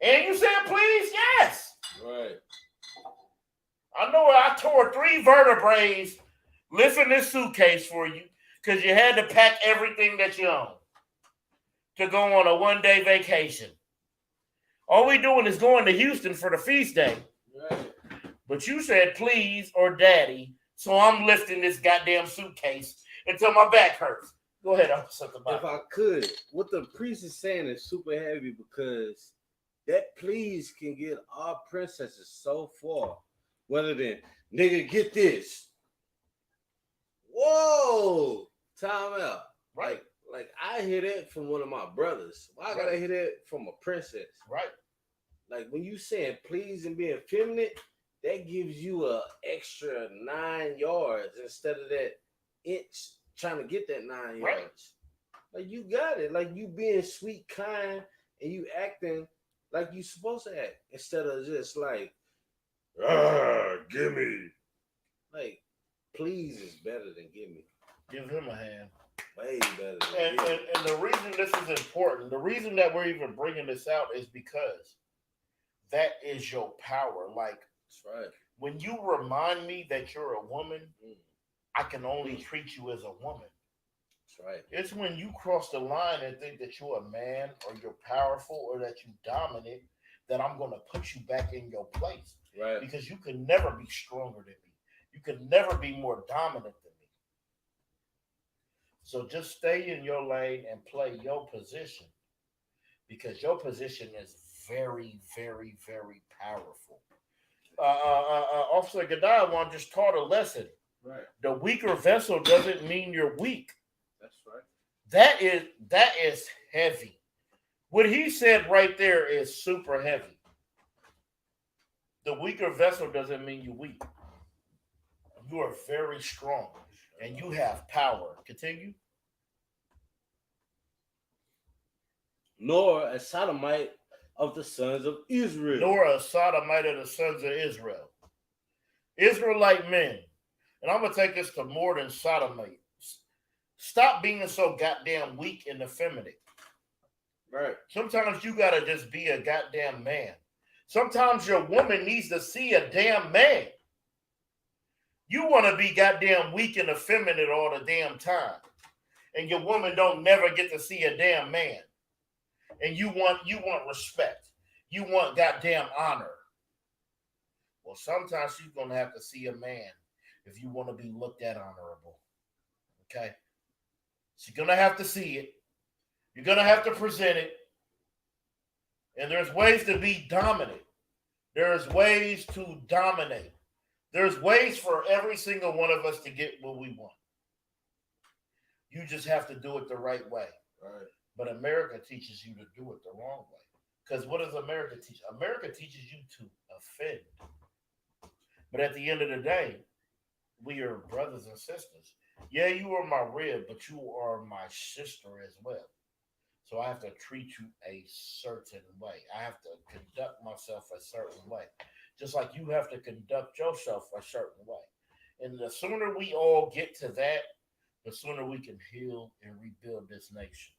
And you said, please, yes. Right. I know I tore 3 vertebrae lifting this suitcase for you because you had to pack everything that you own to go on a one-day vacation. All we doing is going to Houston for the feast day. Right. But you said please or daddy, so I'm lifting this goddamn suitcase until my back hurts. Go ahead, I'll something about If I could, what the priest is saying is super heavy because that please can get our princesses so far. Rather than, nigga, get this. Whoa, time out. Right. Like I hear that from one of my brothers. Why I gotta hear that from a princess? Right. Like when you saying please and being feminine, that gives you a extra 9 yards instead of that inch trying to get that 9 Right. yards. Like you got it. Like you being sweet, kind, and you acting like you supposed to act instead of just like, give me. Like, please is better than give me. Give him a hand. Way better than give me. And the reason this is important, the reason that we're even bringing this out is because that is your power. Like, That's right. when you remind me that you're a woman, I can only treat you as a woman. That's right. It's when you cross the line and think that you're a man or you're powerful or that you dominant that I'm going to put you back in your place. Right. Because you can never be stronger than me. You can never be more dominant than me. So just stay in your lane and play your position because your position is very, very, very powerful. Officer Gadawan just taught a lesson. Right. The weaker vessel doesn't mean you're weak. That's right. That is heavy. What he said right there is super heavy. The weaker vessel doesn't mean you're weak. You are very strong and you have power. Continue. Nor a sodomite of the sons of Israel. Nor a sodomite of the sons of Israel. Israelite men. And I'm going to take this to more than sodomite. Stop being so goddamn weak and effeminate. Right. Sometimes you got to just be a goddamn man. Sometimes your woman needs to see a damn man. You want to be goddamn weak and effeminate all the damn time. And your woman don't never get to see a damn man. And you want respect. You want goddamn honor. Well, sometimes she's going to have to see a man if you want to be looked at honorable. Okay? She's going to have to see it. You're going to have to present it. And there's ways to be dominant. There's ways to dominate. There's ways for every single one of us to get what we want. You just have to do it the right way. Right. But America teaches you to do it the wrong way. Because what does America teach? America teaches you to offend. But at the end of the day, we are brothers and sisters. Yeah, you are my rib, but you are my sister as well. So I have to treat you a certain way. I have to conduct myself a certain way. Just like you have to conduct yourself a certain way. And the sooner we all get to that, the sooner we can heal and rebuild this nation.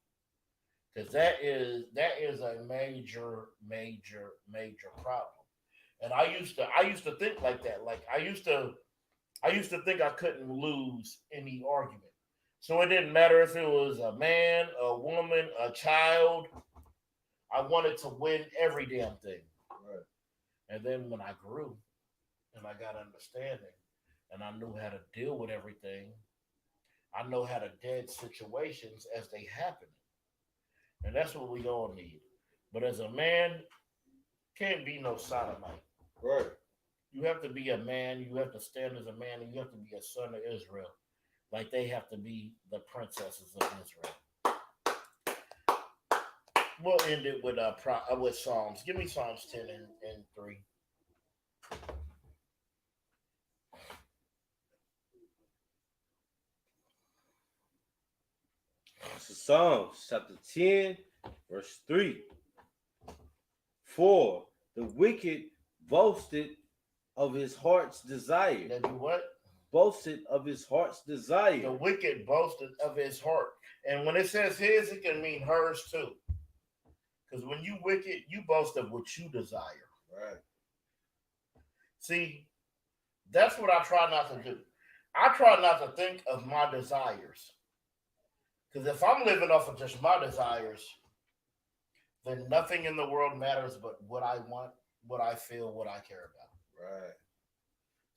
Because that is a major, major, major problem. And I used to think like that. Like I used to think I couldn't lose any argument. So it didn't matter if it was a man, a woman, a child. I wanted to win every damn thing. Right. And then when I grew and I got understanding and I knew how to deal with everything, I know how to dead situations as they happen. And that's what we all need. But as a man, can't be no sodomite. Right. You have to be a man. You have to stand as a man, and you have to be a son of Israel, like they have to be the princesses of Israel. We'll end it with Psalms. Give me Psalms 10 and 3. So Psalms chapter 10, verse 3. For the wicked boasted of his heart's desire. That do what? Boasted of his heart's desire. The wicked boasted of his heart. And when it says his, it can mean hers too. Because when you wicked, you boast of what you desire. Right. See, that's what I try not to do. I try not to think of my desires. Because if I'm living off of just my desires, then nothing in the world matters but what I want, what I feel, what I care about. Right.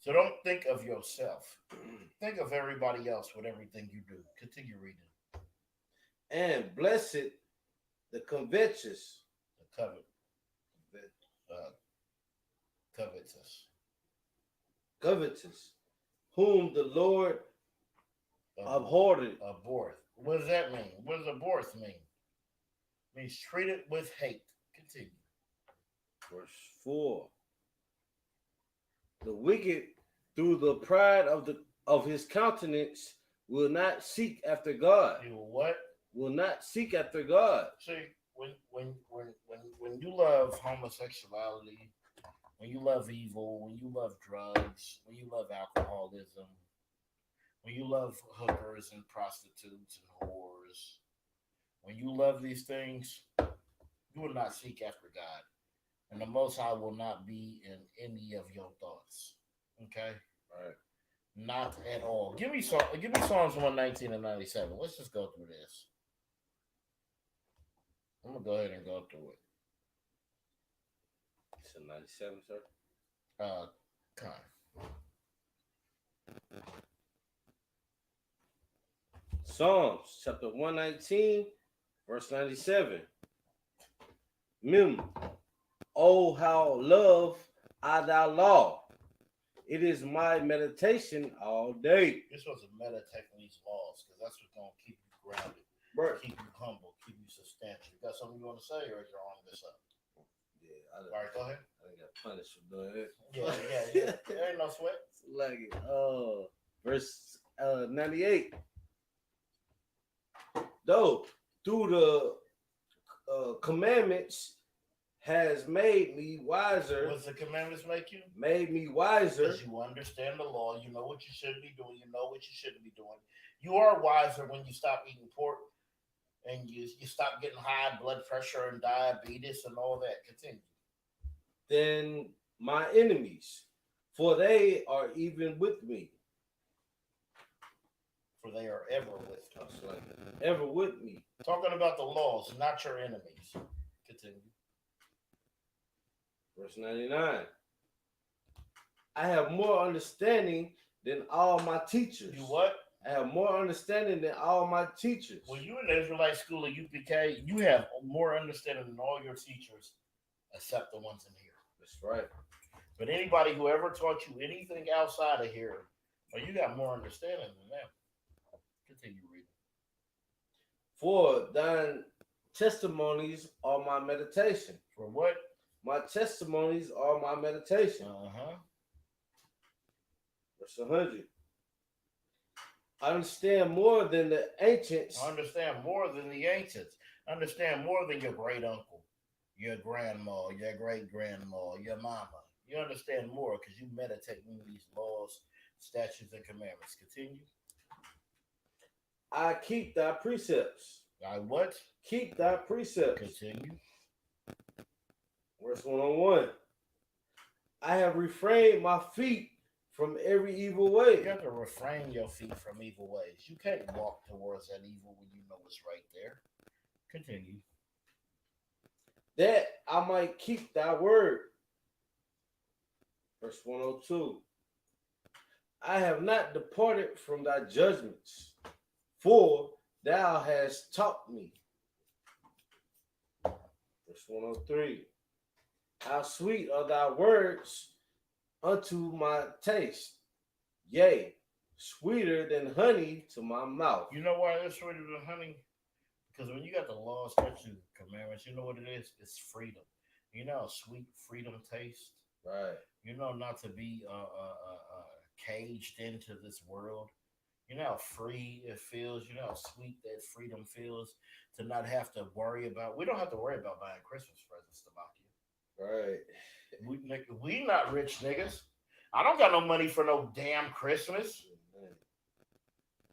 So don't think of yourself. Think of everybody else with everything you do. Continue reading. And blessed the covetous. The covetous. Whom the Lord abhorred. Abhorreth. What does that mean? What does abhorreth mean? It means treated with hate. Continue. Verse 4. The wicked, through the pride of his countenance, will not seek after God. You will what? Will not seek after God. See, when you love homosexuality, when you love evil, when you love drugs, when you love alcoholism, when you love hookers and prostitutes and whores, when you love these things, you will not seek after God. And the Most High will not be in any of your thoughts. Okay? All right. Not at all. Give me Psalms 119 and 97. Let's just go through this. I'm going to go ahead and go through it. It's a 97, sir? Con. Psalms chapter 119, verse 97. Mem. Oh, how love I thy law. It is my meditation all day. You're supposed to meditate on these laws because that's what's going to keep you grounded, Right. keep you humble, keep you substantial. You got something you want to say, or is your arm this up? Yeah, All right, go ahead. I got punished for doing it. Yeah. There ain't no sweat. Like it. Verse 98. Though through the commandments has made me wiser. What's the commandments make you? Made me wiser. Because you understand the law. You know what you should be doing. You know what you shouldn't be doing. You are wiser when you stop eating pork and you stop getting high blood pressure and diabetes and all that. Continue. Than my enemies, for they are even with me. For they are ever with us. Like, ever with me. Talking about the laws, not your enemies. Continue. Verse 99. I have more understanding than all my teachers. You what? I have more understanding than all my teachers. When you in the Israelite school of UPK, you have more understanding than all your teachers, except the ones in here. That's right. But anybody who ever taught you anything outside of here, well, you got more understanding than them. Continue reading. For thine testimonies are my meditation. For what? My testimonies are my meditation. Verse 100. I understand more than the ancients. I understand more than the ancients. I understand more than your great uncle, your grandma, your great grandma, your mama. You understand more because you meditate on these laws, statutes, and commandments. Continue. I keep thy precepts. I what? Keep thy precepts. Continue. Verse 101. I have refrained my feet from every evil way. You have to refrain your feet from evil ways. You can't walk towards that evil when you know it's right there. Continue. That I might keep thy word. Verse 102. I have not departed from thy judgments, for thou hast taught me. Verse 103. How sweet are thy words unto my taste, yea, sweeter than honey to my mouth. You know why they're sweeter than honey? Because when you got the laws, statutes, commandments, you know what it is? It's freedom. You know how sweet freedom tastes? Right. You know, not to be caged into this world. You know how free it feels. You know how sweet that freedom feels to not have to worry about. We don't have to worry about buying Christmas presents to Maki. Right. We not rich niggas. I don't got no money for no damn Christmas.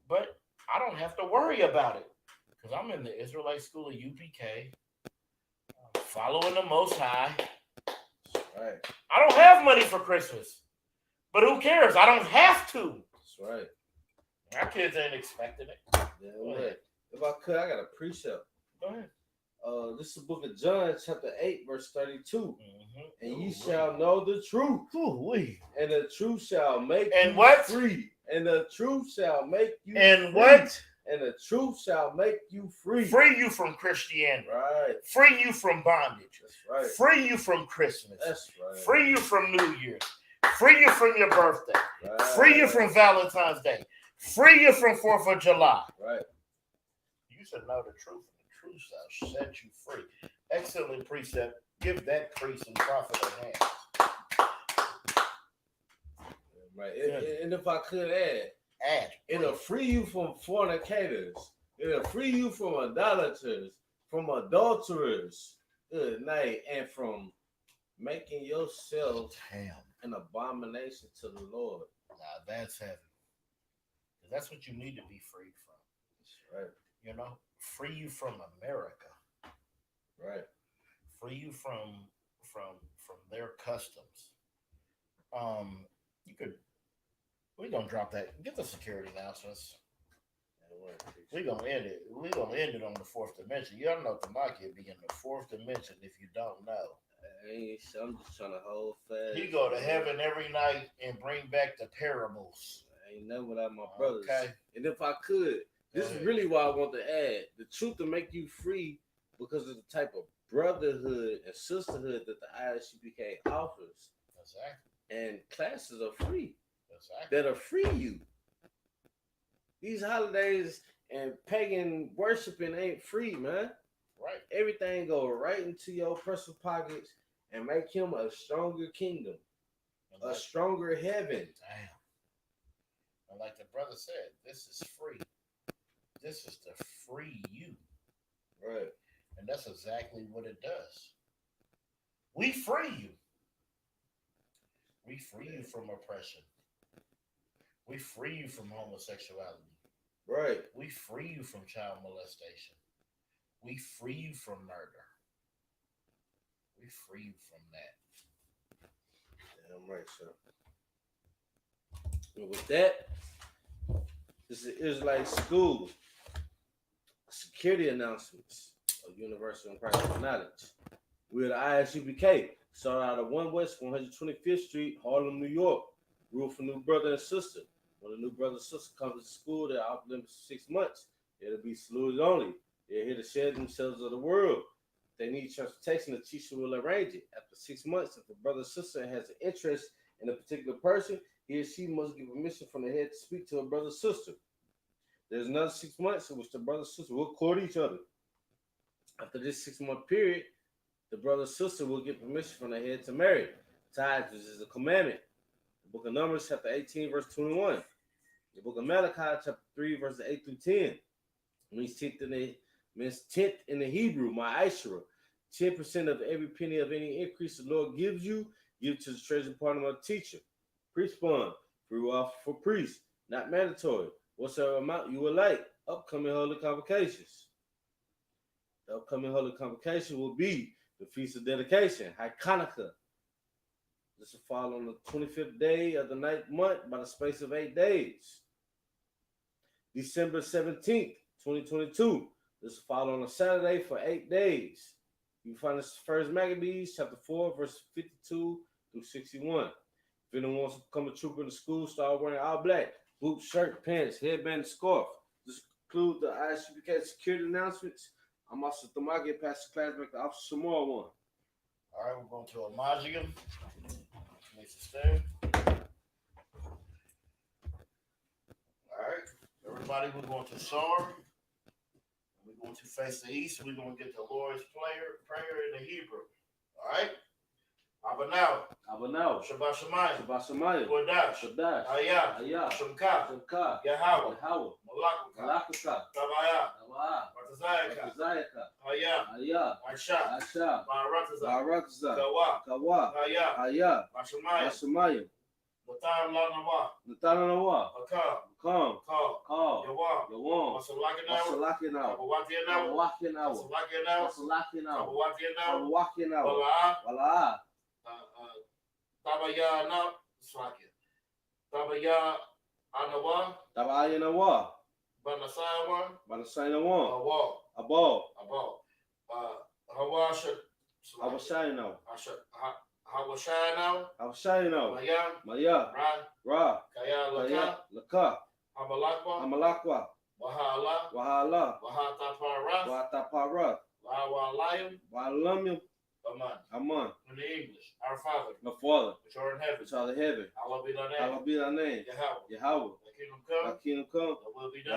But I don't have to worry about it because I'm in the Israelite school of UPK, following the Most High. Right. I don't have money for Christmas, but who cares? I don't have to. That's right. My kids ain't expecting it. Yeah, right. If I could, I got a precept. Go ahead. This is the book of John, chapter 8, verse 32. Mm-hmm. And ye shall know the truth. Ooh-wee. And the truth shall make and you what? free. And the truth shall make you and free. what? And the truth shall make you free. Free you from Christianity. Right. Free you from bondage. That's right. Free you from Christmas. That's right. Free you from New Year's. Free you from your birthday. Right. Free you from Valentine's Day. Free you from 4th of July. Right. You should know the truth, and the truth shall set you free. Excellent precept. Give that priest and prophet a hand. Right. And if I could add, it'll free you from fornicators. It'll free you from idolaters, from adulterers. Good night. And from making yourself an abomination to the Lord. Now that's heavy. That's what you need to be freed from. That's right. You know, free you from America. Right. Free you from their customs. We're gonna drop that. Get the security announcements. We're gonna end it. We're gonna end it on the 4th dimension. Y'all know Tamaki be in the 4th dimension if you don't know. I'm just trying to hold fast. He go to heaven every night and bring back the parables. Ain't nothing without my brothers. Okay. And if I could, this is really why I want to add the truth to make you free because of the type of brotherhood and sisterhood that the ISUPK offers. Exactly. And classes are free. Exactly. That'll free you. These holidays and pagan worshiping ain't free, man. Right. Everything go right into your personal pockets and make him a stronger kingdom, a stronger heaven. Damn. And like the brother said, this is free. This is to free you. Right. And that's exactly what it does. We free you. We free you from oppression. We free you from homosexuality. Right. We free you from child molestation. We free you from murder. We free you from that. Damn right, sir. And with that, this is Israelite School security announcements of universal and practical knowledge. We're the ISUPK, started out of 1 West 125th Street, Harlem, New York. Rule for new brother and sister. When a new brother and sister comes to school, they're off limits for 6 months. It'll be saluted only. They're here to share themselves of the world. If they need transportation, the teacher will arrange it. After 6 months, if the brother or sister has an interest in a particular person, he or she must give permission from the head to speak to a brother or sister. There's another 6 months in which the brother and sister will court each other. After this 6-month period, the brother or sister will get permission from the head to marry. Tithes, which is a commandment. The book of Numbers, chapter 18, verse 21. The book of Malachi, chapter 3, verses 8 through 10. Means tenth in the Hebrew, my Ishra. 10% of every penny of any increase the Lord gives you, give to the treasury department of the teacher. Priest fund, free will for priests, not mandatory. Whatsoever amount you would like. Upcoming holy convocations. The upcoming holy convocation will be the Feast of Dedication, Hanukkah. This will fall on the 25th day of the 9th month by the space of 8 days. December 17th, 2022. This will fall on a Saturday for 8 days. You can find this First Maccabees, chapter 4, verse 52 through 61. If anyone wants to become a trooper in the school, start wearing all black, boots, shirt, pants, headband, and scarf. This includes the ISUPK security announcements. I'm also Thamagi, Pastor Class, back to Officer Shamar 1. All right, we're going to Amajium. Needs to stay. All right, everybody, we're going to Sar. We're going to face the east. We're going to get the Lord's prayer in the Hebrew. All right? Abanau. Shabbat Shemayim. Kodash. Ayah. Shemka. Yahweh. Malakuka. Tabaya. Batazayaka. Ayah. Aisha. Baratazah. Kawa. Ayah. Bashamayim. Natan Nawa. Come. Call. Yawam. Masalakinawa. Wala. Tabaya Anawa. Banasayawa. Abal. Hawashayano. Maya. Ra. Kaya. Laka. Amalakwa. Wahala. Wahatapara. Walamim. Aman. In the English, our Father, My Father, which art in heaven, which art in heaven, hallowed be thy name. hallowed be thy name. Yahweh. Yahweh. Thy kingdom come, Thy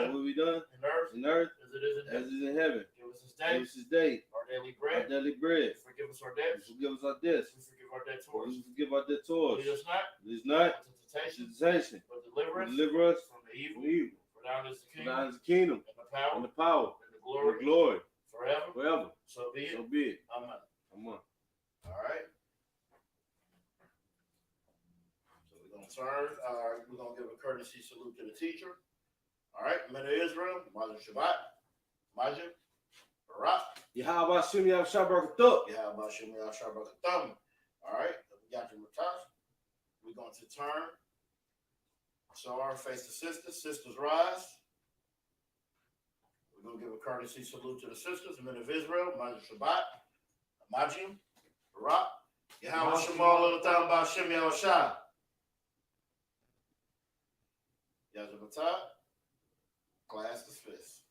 will be done in earth in earth as it is in as heaven. it is in heaven. Give us this Give day us this day our daily our bread. daily bread. Forgive us our debts. Forgive us our debts. We forgive our debtors. We forgive our debtors. Lead us not Lead us not into temptation, into temptation, but deliver but us deliver us from the evil. from evil. For thine is the For kingdom, thine is the kingdom, and the power, and the power, and the and glory, the glory, forever. forever. So be it. So be it. Amen. Amen. All right. So we're gonna turn. We're gonna give a courtesy salute to the teacher. All right, men of Israel, Majid Shabbat, Majid, Barak, Yahweh Shem Yahweh Shabbat. Yahweh Shem Yahweh Shabbat. All right, we got your Matas. We're going to turn. So our face the sisters. Sisters rise. We're gonna give a courtesy salute to the sisters, men of Israel, Majid Shabbat, Majid, Barak, Yahweh Shemal Elotam Ba'Shem Yahweh Shah. Yazabata, class dismissed.